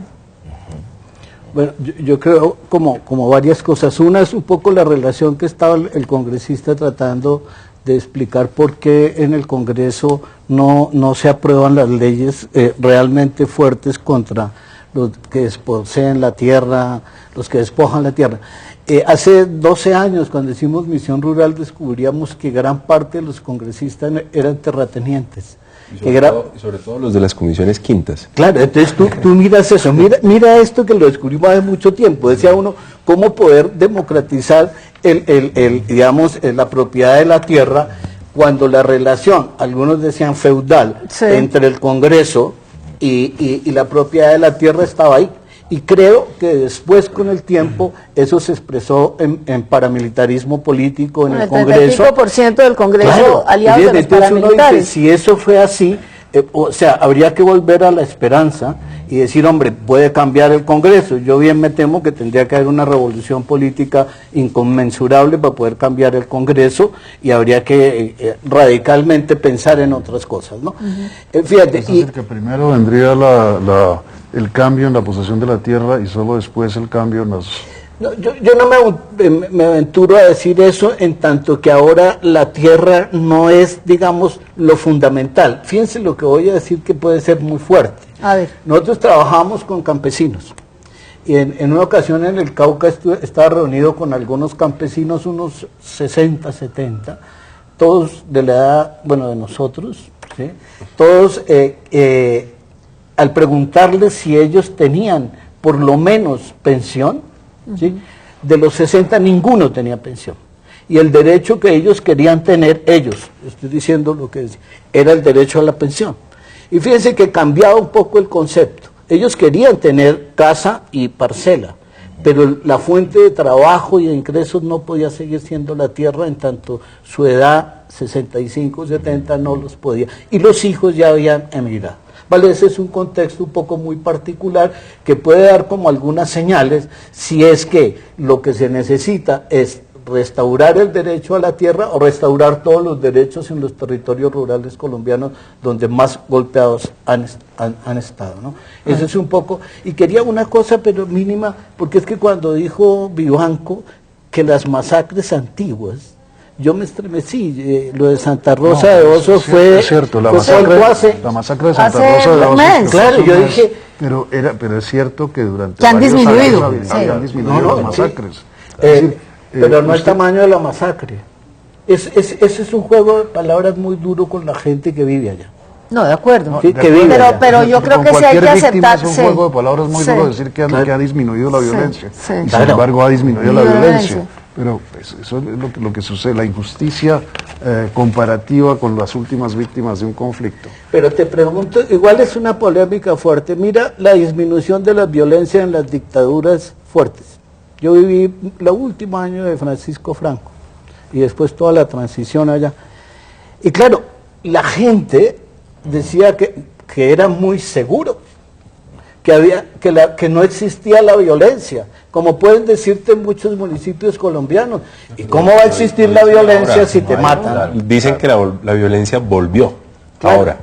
Bueno, yo creo como varias cosas. Una es un poco la relación que estaba el congresista tratando de explicar por qué en el Congreso no se aprueban las leyes realmente fuertes contra los que desposeen la tierra, los que despojan la tierra. Hace 12 años, cuando hicimos Misión Rural, descubríamos que gran parte de los congresistas eran terratenientes. Y sobre todo los de las comisiones quintas. Claro, entonces tú miras eso, mira esto que lo descubrimos hace mucho tiempo. Decía uno, cómo poder democratizar digamos, la propiedad de la tierra, cuando la relación, algunos decían feudal, sí, entre el Congreso y la propiedad de la tierra estaba ahí. Y creo que después, con el tiempo, eso se expresó en paramilitarismo político en el Congreso. El 35% del Congreso, claro, aliado de los paramilitares. Uno dice, si eso fue así, o sea, habría que volver a la esperanza y decir, hombre, puede cambiar el Congreso. Yo bien me temo que tendría que haber una revolución política inconmensurable para poder cambiar el Congreso, y habría que radicalmente pensar en otras cosas, ¿no? Fíjate. Es decir, que primero vendría el cambio en la posesión de la tierra y solo después el cambio en las... No, yo no me aventuro a decir eso, en tanto que ahora la tierra no es, digamos, lo fundamental. Fíjense lo que voy a decir, que puede ser muy fuerte. A ver. Nosotros trabajamos con campesinos, y en una ocasión en el Cauca estaba reunido con algunos campesinos, unos 60, 70, todos de la edad, bueno, de nosotros, ¿sí? Todos, al preguntarles si ellos tenían por lo menos pensión, ¿sí? De los 60 ninguno tenía pensión, y el derecho que ellos querían tener, estoy diciendo lo que decía, era el derecho a la pensión. Y fíjense que cambiaba un poco el concepto. Ellos querían tener casa y parcela, pero la fuente de trabajo y de ingresos no podía seguir siendo la tierra, en tanto su edad, 65, 70, no los podía, y los hijos ya habían emigrado. Vale, ese es un contexto un poco muy particular que puede dar como algunas señales si es que lo que se necesita es restaurar el derecho a la tierra o restaurar todos los derechos en los territorios rurales colombianos donde más golpeados han estado, ¿no? Eso es un poco, y quería una cosa pero mínima, porque es que cuando dijo Vivanco que las masacres antiguas, yo me estremecí, lo de Santa Rosa de Osos fue... Es cierto, la masacre de Santa Rosa de Osos. Claro, yo dije... Pero es cierto que durante que han disminuido. Han disminuido las masacres. Pero no el tamaño de la masacre. Ese es un juego de palabras muy duro con la gente que vive allá. No, de acuerdo. Sí, De acuerdo. Pero yo creo Con que sí hay que cualquier víctima aceptar. es un juego de palabras muy duro decir que ha disminuido la violencia. Y sin embargo ha disminuido la violencia. Pero pues, eso es lo que sucede, la injusticia comparativa con las últimas víctimas de un conflicto. Pero te pregunto, igual es una polémica fuerte. Mira la disminución de la violencia en las dictaduras fuertes. Yo viví el último año de Francisco Franco y después toda la transición allá. Y claro, la gente decía que era muy seguro, que no existía la violencia, como pueden decirte en muchos municipios colombianos. ¿Y cómo va a existir la violencia si te matan? Dicen que la violencia volvió ahora.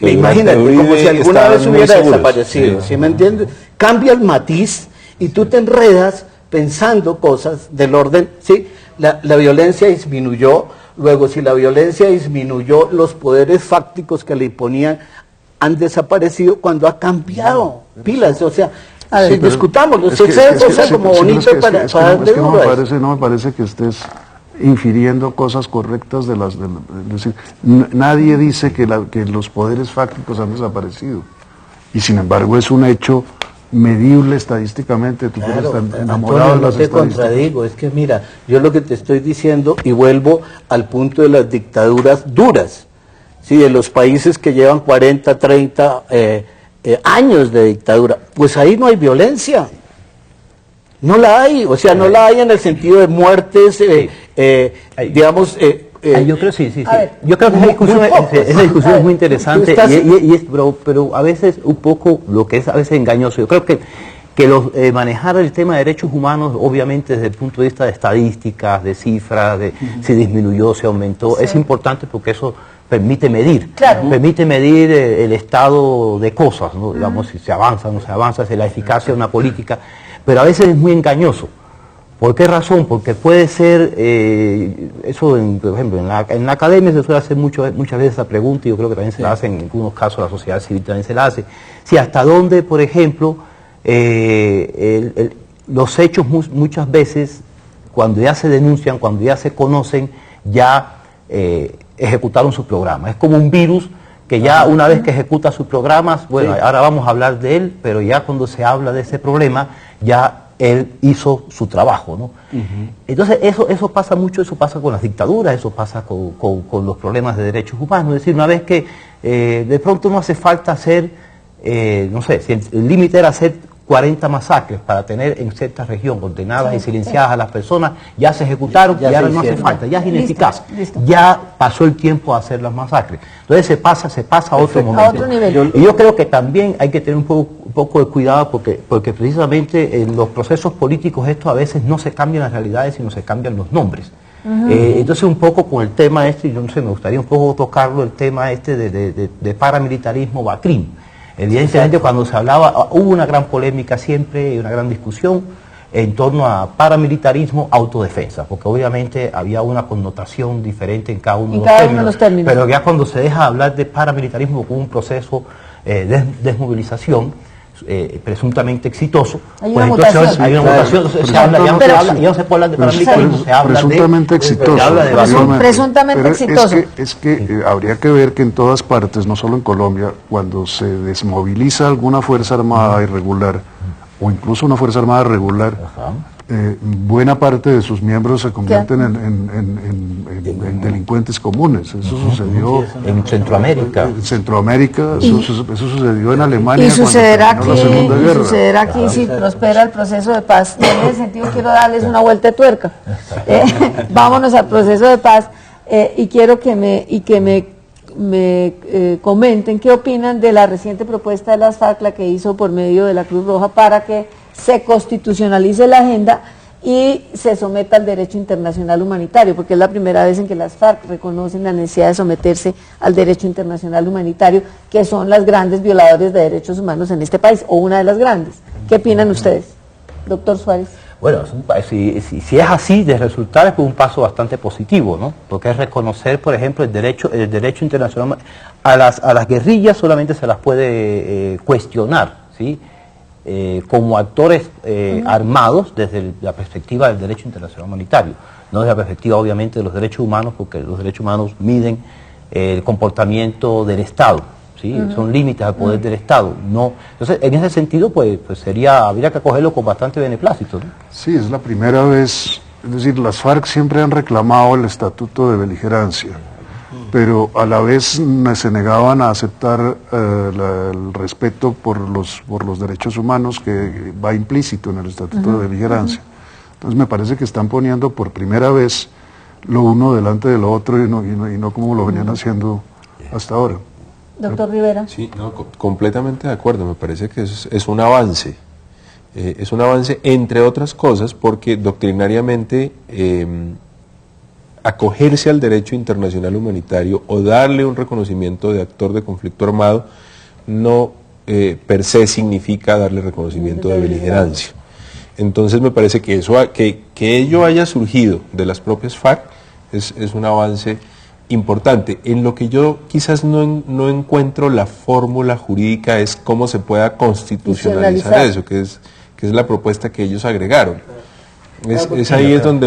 Imagínate, como si alguna vez hubiera desaparecido, ¿sí me entiendes? Cambia el matiz y tú te enredas pensando cosas del orden, ¿sí? La violencia disminuyó, luego si la violencia disminuyó, los poderes fácticos que le imponían han desaparecido cuando ha cambiado pilas, o sea, si discutamos los excesos, como bonito para darle duro a eso. No me parece que estés infiriendo cosas correctas es decir, nadie dice que los poderes fácticos han desaparecido, y sin embargo es un hecho medible estadísticamente. Tú puedes estar enamorado de las estadísticas. No te contradigo, es que mira, yo lo que te estoy diciendo, y vuelvo al punto de las dictaduras duras, ¿sí? De los países que llevan 40, 30 años de dictadura, pues ahí no hay violencia, no la hay, o sea, no la hay en el sentido de muertes, digamos... yo creo yo creo que esa discusión es muy interesante, pero a veces un poco lo que es a veces engañoso. Yo creo que manejar el tema de derechos humanos, obviamente desde el punto de vista de estadísticas, de cifras, de si disminuyó, si aumentó, es importante porque eso permite medir, el estado de cosas, ¿no? Digamos, si se avanza o no se avanza, si la eficacia de una política, pero a veces es muy engañoso. ¿Por qué razón? Porque puede ser, por ejemplo, en la academia se suele hacer muchas veces esa pregunta, y yo creo que también se la hace en algunos casos, la sociedad civil también se la hace. Si hasta dónde, por ejemplo, los hechos muchas veces, cuando ya se denuncian, cuando ya se conocen, ya ejecutaron su programa. Es como un virus que ya una vez que ejecuta sus programas, bueno, ahora vamos a hablar de él, pero ya cuando se habla de ese problema, ya él hizo su trabajo, ¿no? Entonces eso pasa mucho, eso pasa con las dictaduras, eso pasa con los problemas de derechos humanos. Es decir, una vez que de pronto no hace falta hacer, no sé, si el límite era hacer 40 masacres para tener en cierta región condenadas y silenciadas a las personas, ya se ejecutaron, y ahora no hace falta, ya es ineficaz, ya pasó el tiempo a hacer las masacres. Entonces se pasa a otro momento. A otro nivel. Y yo creo que también hay que tener un poco de cuidado porque precisamente en los procesos políticos esto a veces no se cambian las realidades, sino se cambian los nombres. Entonces un poco con el tema y yo no sé, me gustaría un poco tocarlo, el tema de paramilitarismo BACRIM. Evidentemente cuando se hablaba, hubo una gran polémica siempre, una gran discusión en torno a paramilitarismo, autodefensa, porque obviamente había una connotación diferente en cada uno de los términos, pero ya cuando se deja hablar de paramilitarismo como un proceso de desmovilización presuntamente exitoso, hay una mutación, ya no se puede hablar de paramilitarismo, se habla presuntamente exitoso, se habla de presuntamente exitoso. Es que habría que ver que en todas partes, no solo en Colombia, cuando se desmoviliza alguna fuerza armada irregular o incluso una fuerza armada regular, buena parte de sus miembros se convierten en delincuentes comunes. Eso sucedió en Centroamérica. Eso sucedió en Alemania. Y sucederá aquí si prospera el proceso de paz. Y en ese sentido quiero darles una vuelta de tuerca. Vámonos al proceso de paz y quiero que me comenten qué opinan de la reciente propuesta de las FARC, la que hizo por medio de la Cruz Roja, para que se constitucionalice la agenda y se someta al derecho internacional humanitario, porque es la primera vez en que las FARC reconocen la necesidad de someterse al derecho internacional humanitario, que son las grandes violadores de derechos humanos en este país, o una de las grandes. ¿Qué opinan ustedes? Doctor Suárez. Bueno, si es así, de resultar es un paso bastante positivo, ¿no? Porque es reconocer, por ejemplo, el derecho internacional. A las guerrillas solamente se las puede cuestionar, ¿sí? Como actores armados desde la perspectiva del derecho internacional humanitario, no desde la perspectiva obviamente de los derechos humanos, porque los derechos humanos miden el comportamiento del Estado, ¿sí? Son límites al poder del Estado. No, entonces, en ese sentido, pues habría que acogerlo con bastante beneplácito, ¿no? Sí, es la primera vez, es decir, las FARC siempre han reclamado el estatuto de beligerancia, pero a la vez se negaban a aceptar el respeto por los derechos humanos que va implícito en el estatuto de beligerancia. Entonces me parece que están poniendo por primera vez lo uno delante de lo otro y no como lo venían haciendo hasta ahora. Doctor Rivera. Sí, no, completamente de acuerdo, me parece que es un avance. Es un avance, entre otras cosas, porque doctrinariamente acogerse al derecho internacional humanitario o darle un reconocimiento de actor de conflicto armado no per se significa darle reconocimiento de beligerancia. Entonces me parece que que ello haya surgido de las propias FARC es un avance importante. En lo que yo quizás no encuentro la fórmula jurídica es cómo se pueda constitucionalizar eso, que es la propuesta que ellos agregaron. Es ahí es donde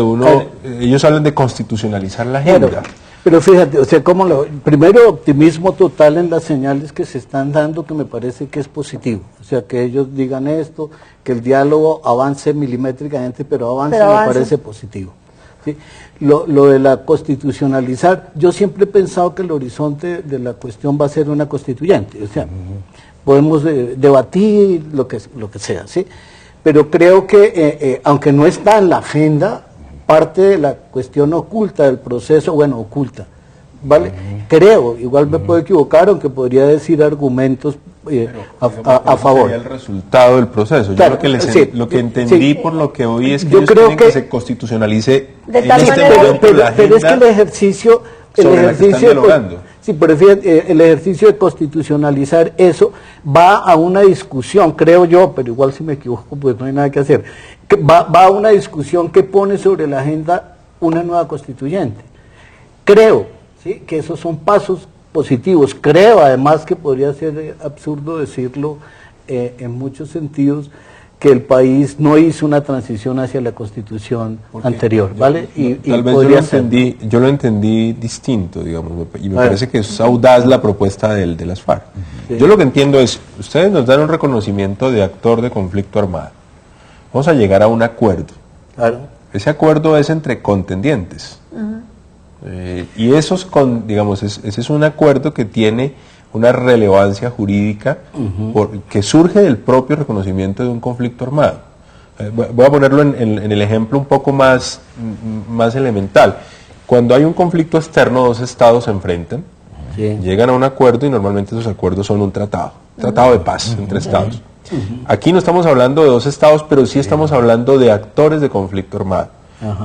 ellos hablan de constitucionalizar la agenda. Pero fíjate, o sea, primero optimismo total en las señales que se están dando, que me parece que es positivo. O sea, que ellos digan esto, que el diálogo avance milimétricamente, pero avance. Me parece positivo. ¿Sí? Lo de la constitucionalizar, yo siempre he pensado que el horizonte de la cuestión va a ser una constituyente. O sea, podemos debatir lo que sea, ¿sí? Pero creo que, aunque no está en la agenda, parte de la cuestión oculta del proceso, bueno, oculta, ¿vale? Creo, igual me puedo equivocar, aunque podría decir argumentos a favor. Sería el resultado del proceso. Claro, yo lo que entendí por lo que oí es que ellos quieren que se constitucionalice de en tal este manera, momento la agenda. Pero es que el ejercicio sí, pero fíjate, el ejercicio de constitucionalizar eso va a una discusión, creo yo, pero igual si me equivoco pues no hay nada que hacer, va a una discusión que pone sobre la agenda una nueva constituyente. Creo, ¿sí?, que esos son pasos positivos. Creo además que podría ser absurdo decirlo en muchos sentidos, que el país no hizo una transición hacia la constitución anterior, ¿vale? Tal vez yo lo entendí distinto, digamos, y me parece que es audaz la propuesta de las FARC. Sí. Yo lo que entiendo es, ustedes nos dan un reconocimiento de actor de conflicto armado. Vamos a llegar a un acuerdo. Claro. Ese acuerdo es entre contendientes. Y ese es un acuerdo que tiene una relevancia jurídica que surge del propio reconocimiento de un conflicto armado. Voy a ponerlo en el ejemplo un poco más elemental. Cuando hay un conflicto externo, dos estados se enfrentan, llegan a un acuerdo y normalmente esos acuerdos son un tratado de paz entre estados. Aquí no estamos hablando de dos estados, pero sí estamos hablando de actores de conflicto armado.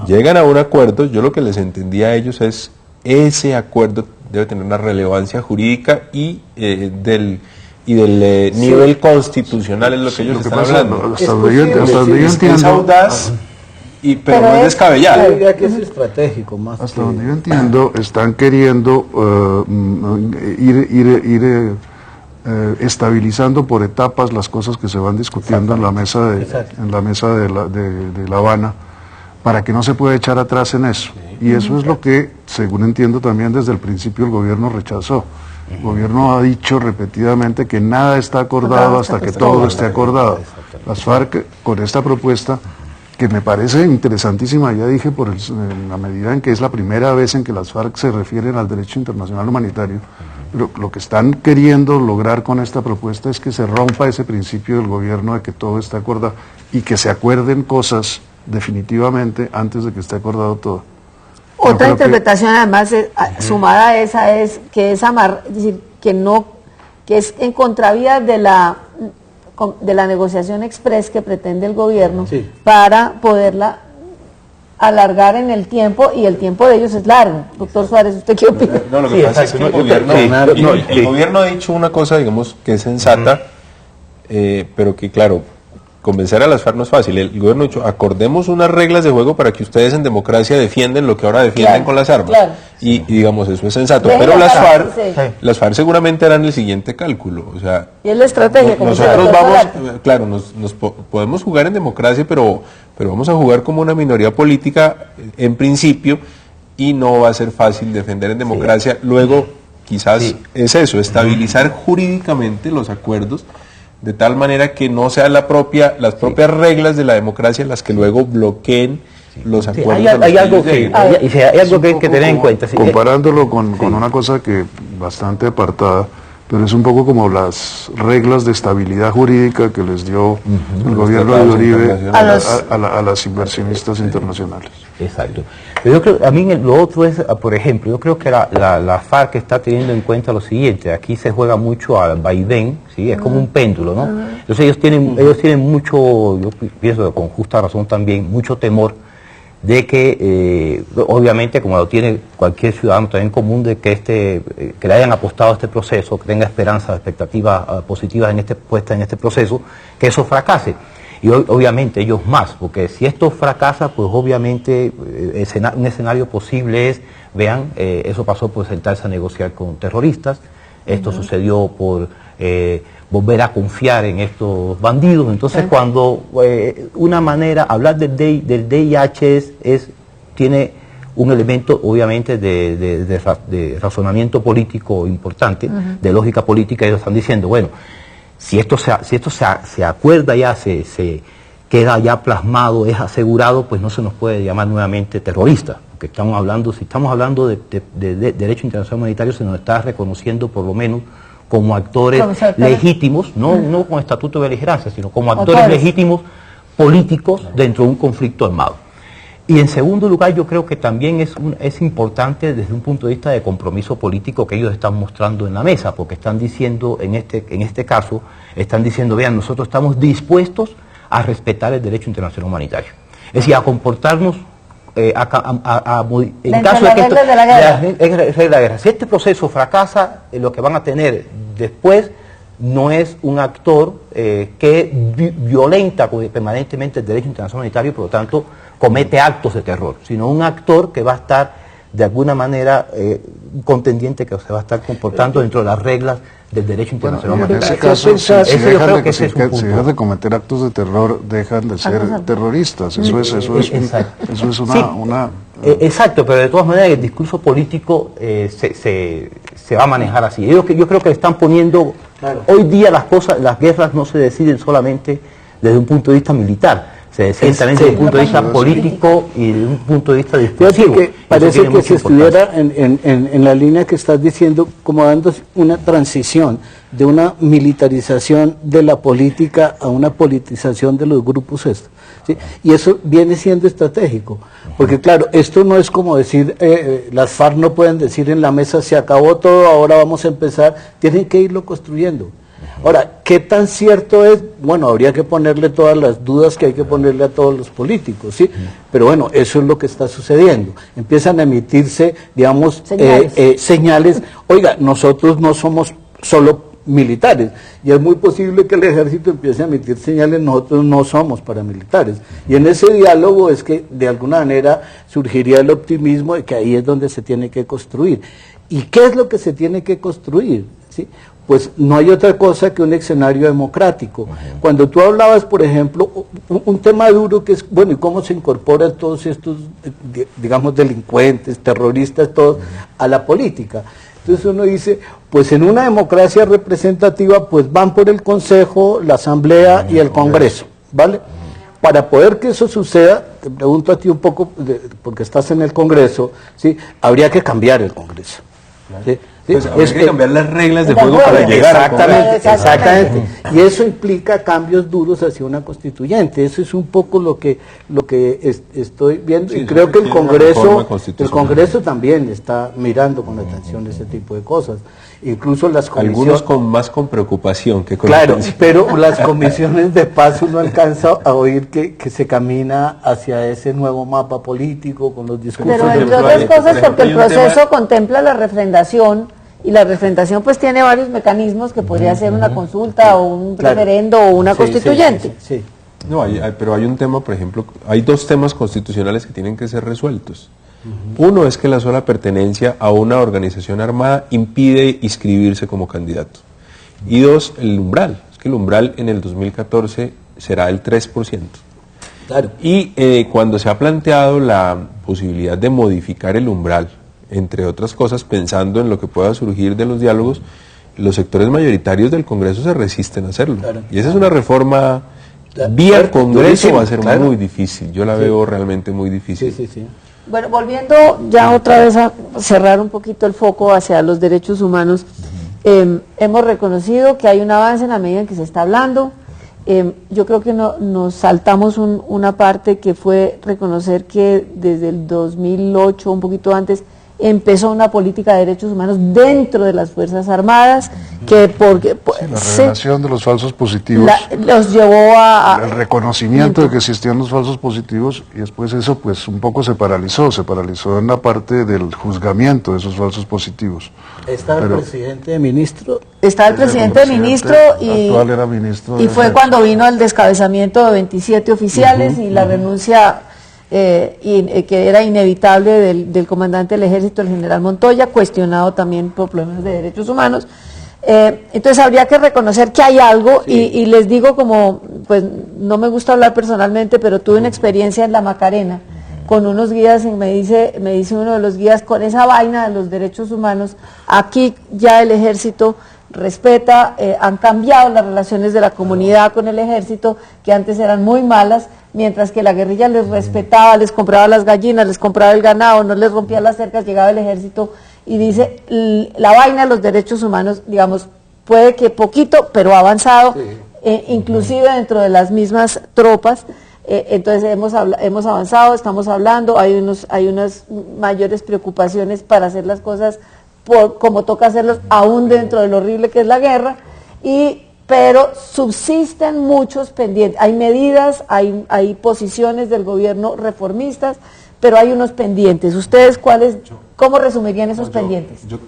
Llegan a un acuerdo, yo lo que les entendí a ellos es ese acuerdo debe tener una relevancia jurídica y del nivel constitucional es lo que ellos están hablando. Hasta donde yo entiendo, es audaz, pero no es descabellado. Que es estratégico más. Hasta donde yo entiendo, están queriendo ir estabilizando por etapas las cosas que se van discutiendo en la mesa de La Habana, para que no se pueda echar atrás en eso. Y eso es lo que, según entiendo también desde el principio, el gobierno rechazó. El gobierno ha dicho repetidamente que nada está acordado hasta que todo esté acordado. Las FARC, con esta propuesta, que me parece interesantísima, ya dije, en la medida en que es la primera vez en que las FARC se refieren al derecho internacional humanitario, pero lo que están queriendo lograr con esta propuesta es que se rompa ese principio del gobierno de que todo está acordado y que se acuerden cosas definitivamente antes de que esté acordado todo. Otra interpretación además sumada a esa es que es decir, que es en contravía de la negociación express que pretende el gobierno para poderla alargar en el tiempo, y el tiempo de ellos es largo. Doctor Suárez, ¿usted qué opina? No, lo que pasa es que el gobierno ha dicho una cosa, digamos, que es sensata, pero que claro, convencer a las FARC no es fácil. El gobierno ha dicho, acordemos unas reglas de juego para que ustedes en democracia defienden lo que ahora defienden con las armas. Claro. Y digamos, eso es sensato. Pero las FARC seguramente harán el siguiente cálculo. O sea, y es la estrategia. Nosotros nos podemos jugar en democracia, pero vamos a jugar como una minoría política en principio, y no va a ser fácil defender en democracia. Luego quizás es eso, estabilizar jurídicamente los acuerdos de tal manera que no sean las propias reglas de la democracia las que luego bloqueen los acuerdos. Hay algo que hay que tener en cuenta. Comparándolo con una cosa que bastante apartada, pero es un poco como las reglas de estabilidad jurídica que les dio el gobierno de Uribe a las inversionistas internacionales. Exacto. Pero yo creo, a mí lo otro es, por ejemplo, yo creo que la FARC está teniendo en cuenta lo siguiente: aquí se juega mucho al vaivén, ¿sí? Es como un péndulo, ¿no? Entonces ellos tienen mucho, yo pienso que con justa razón también, mucho temor de que, obviamente, como lo tiene cualquier ciudadano también común, de que que le hayan apostado a este proceso, que tenga esperanzas, expectativas positivas puestas en este proceso, que eso fracase. Y obviamente ellos más, porque si esto fracasa, pues obviamente un escenario posible es, vean, eso pasó por sentarse a negociar con terroristas, esto sucedió por volver a confiar en estos bandidos. Entonces cuando una manera, hablar del DIH tiene un elemento obviamente de razonamiento político importante, de lógica política. Ellos están diciendo, bueno, si esto se acuerda ya, se queda ya plasmado, es asegurado, pues no se nos puede llamar nuevamente terrorista, porque si estamos hablando de derecho internacional humanitario, se nos está reconociendo por lo menos como actores legítimos, no con estatuto de beligerancia, sino como actores legítimos políticos dentro de un conflicto armado. Y en segundo lugar, yo creo que también es importante desde un punto de vista de compromiso político que ellos están mostrando en la mesa, porque están diciendo, en este caso, están diciendo, vean, nosotros estamos dispuestos a respetar el derecho internacional humanitario. Es decir, a comportarnos en caso de que esto, de la guerra. Si este proceso fracasa, lo que van a tener después no es un actor que violenta permanentemente el derecho internacional humanitario y por lo tanto comete actos de terror, sino un actor que va a estar de alguna manera un contendiente que se va a estar comportando dentro de las reglas del derecho internacional humanitario. En ese caso, si dejan de cometer actos de terror, dejan de ser terroristas. Eso es una exacto, pero de todas maneras el discurso político se va a manejar así. Yo creo que están poniendo, hoy día las guerras no se deciden solamente desde un punto de vista militar, se deciden también desde un punto de vista político y desde un punto de vista discursivo. Que parece que si estuviera en la línea que estás diciendo, como dando una transición de una militarización de la política a una politización de los grupos estos, ¿sí? Y eso viene siendo estratégico, porque claro, esto no es como decir, las FARC no pueden decir en la mesa se acabó todo, ahora vamos a empezar, tienen que irlo construyendo. Ahora, ¿qué tan cierto es? Bueno, habría que ponerle todas las dudas que hay que ponerle a todos los políticos, ¿sí? Pero bueno, eso es lo que está sucediendo. Empiezan a emitirse, digamos, señales. Oiga, nosotros no somos solo militares, y es muy posible que el ejército empiece a emitir señales, nosotros no somos paramilitares. Y en ese diálogo es que de alguna manera surgiría el optimismo de que ahí es donde se tiene que construir. ¿Y qué es lo que se tiene que construir? ¿Sí? Pues no hay otra cosa que un escenario democrático. Cuando tú hablabas, por ejemplo, un tema duro que es, bueno, ¿y cómo se incorporan todos estos, digamos, delincuentes, terroristas, todos, a la política? Entonces uno dice, pues en una democracia representativa, pues van por el Consejo, la Asamblea y el Congreso, ¿vale? Para poder que eso suceda, te pregunto a ti un poco, porque estás en el Congreso, ¿sí? Habría que cambiar el Congreso, ¿sí? Pues habría que cambiar las reglas de juego para llegar al Congreso. Exactamente. Y eso implica cambios duros hacia una constituyente. Eso es un poco lo que estoy viendo, y creo que el Congreso también está mirando con atención ese tipo de cosas. Incluso las comisiones... Algunos con preocupación que con Claro, pero las comisiones de paz uno alcanza a oír que se camina hacia ese nuevo mapa político con los discursos... Pero entre otras cosas porque el proceso contempla la refrendación, y la refrendación pues tiene varios mecanismos que podría ser una consulta o un referendo o una constituyente. Sí. No, pero hay un tema, por ejemplo, hay dos temas constitucionales que tienen que ser resueltos. Uno es que la sola pertenencia a una organización armada impide inscribirse como candidato. Y dos, el umbral. Es que el umbral en el 2014 será el 3%. Claro. Y cuando se ha planteado la posibilidad de modificar el umbral entre otras cosas, pensando en lo que pueda surgir de los diálogos, los sectores mayoritarios del Congreso se resisten a hacerlo. Claro. Y esa es una reforma vía Congreso, va a ser muy difícil. Yo la veo realmente muy difícil. Bueno, volviendo ya otra vez a cerrar un poquito el foco hacia los derechos humanos, hemos reconocido que hay un avance en la medida en que se está hablando. Yo creo que nos saltamos una parte que fue reconocer que desde el 2008, un poquito antes, empezó una política de derechos humanos dentro de las Fuerzas Armadas, que porque la revelación de los falsos positivos los llevó el reconocimiento de que existían los falsos positivos, y después eso pues un poco se paralizó en la parte del juzgamiento de esos falsos positivos. Está el presidente ministro. Está el presidente ministro y actual era ministro y fue cuando vino el descabezamiento de 27 oficiales y la renuncia que era inevitable del comandante del ejército, el general Montoya, cuestionado también por problemas de derechos humanos. Entonces habría que reconocer que hay algo, y les digo, como pues no me gusta hablar personalmente, pero tuve una experiencia en la Macarena con unos guías, y me dice uno de los guías, con esa vaina de los derechos humanos, aquí ya el ejército respeta, han cambiado las relaciones de la comunidad con el ejército, que antes eran muy malas, mientras que la guerrilla les respetaba, les compraba las gallinas, les compraba el ganado, no les rompía las cercas, llegaba el ejército y dice, la vaina de los derechos humanos, digamos, puede que poquito, pero ha avanzado, inclusive dentro de las mismas tropas. Entonces hemos avanzado, estamos hablando, hay unas mayores preocupaciones para hacer las cosas como toca hacerlos, aún dentro de lo horrible que es la guerra, pero subsisten muchos pendientes. Hay medidas, hay posiciones del gobierno reformistas, pero hay unos pendientes. ¿Ustedes cómo resumirían esos pendientes? Yo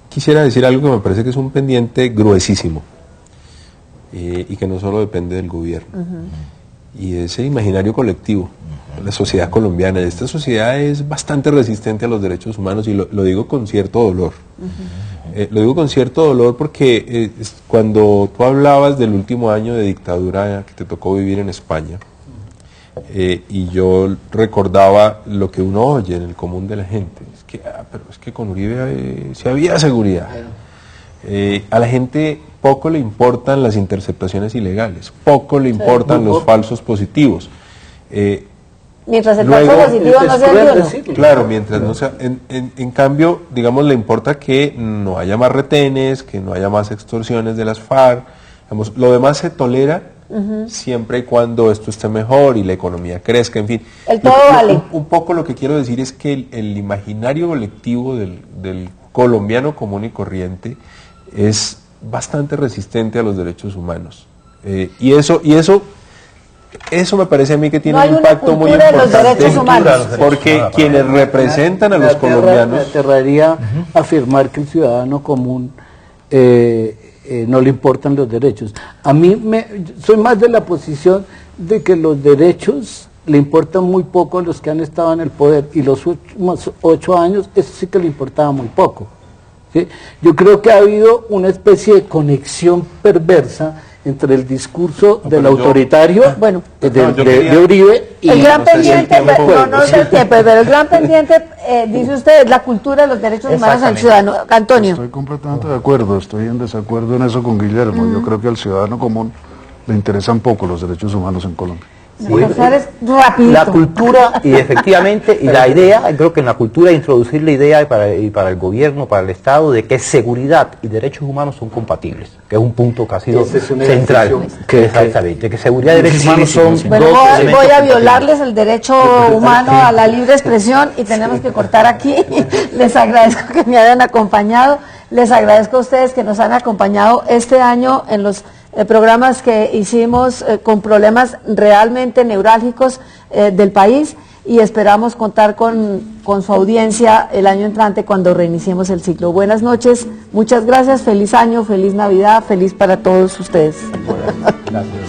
quisiera decir algo que me parece que es un pendiente gruesísimo y que no solo depende del gobierno. Y es el imaginario colectivo, la sociedad colombiana. Esta sociedad es bastante resistente a los derechos humanos, y lo digo con cierto dolor. Lo digo con cierto dolor porque cuando tú hablabas del último año de dictadura que te tocó vivir en España, y yo recordaba lo que uno oye en el común de la gente, pero es que con Uribe sí había seguridad. A la gente poco le importan las interceptaciones ilegales, poco le importan los falsos positivos. Mientras el falso positivo no sea uno. Claro, mientras no sea. En cambio, digamos, le importa que no haya más retenes, que no haya más extorsiones de las FARC. Digamos, lo demás se tolera siempre y cuando esto esté mejor y la economía crezca, en fin. El todo vale. Un poco lo que quiero decir es que el imaginario colectivo del colombiano común y corriente es bastante resistente a los derechos humanos. Y eso me parece a mí que tiene un impacto muy importante, porque quienes representan a los colombianos... Me aterraría afirmar que el ciudadano común no le importan los derechos. A mí soy más de la posición de que los derechos le importan muy poco a los que han estado en el poder, y los últimos 8 años eso sí que le importaba muy poco. ¿Sí? Yo creo que ha habido una especie de conexión perversa entre el discurso del autoritario, de Uribe, y el gran pendiente, pero el gran pendiente, dice usted, es la cultura de los derechos humanos al ciudadano. Antonio. Estoy completamente de acuerdo, estoy en desacuerdo en eso con Guillermo. Yo creo que al ciudadano común le interesan poco los derechos humanos en Colombia. Sí, la cultura, y efectivamente, y la idea, creo que en la cultura introducir la idea y para el gobierno, para el Estado, de que seguridad y derechos humanos son compatibles, que es un punto que ha sido central, exactamente, que seguridad y derechos humanos son dos elementos. Voy a violarles el derecho humano a la libre expresión y tenemos que cortar aquí. Les agradezco que me hayan acompañado, les agradezco a ustedes que nos han acompañado este año en los programas que hicimos con problemas realmente neurálgicos del país, y esperamos contar con su audiencia el año entrante cuando reiniciemos el ciclo. Buenas noches, muchas gracias, feliz año, feliz Navidad, feliz para todos ustedes. Gracias.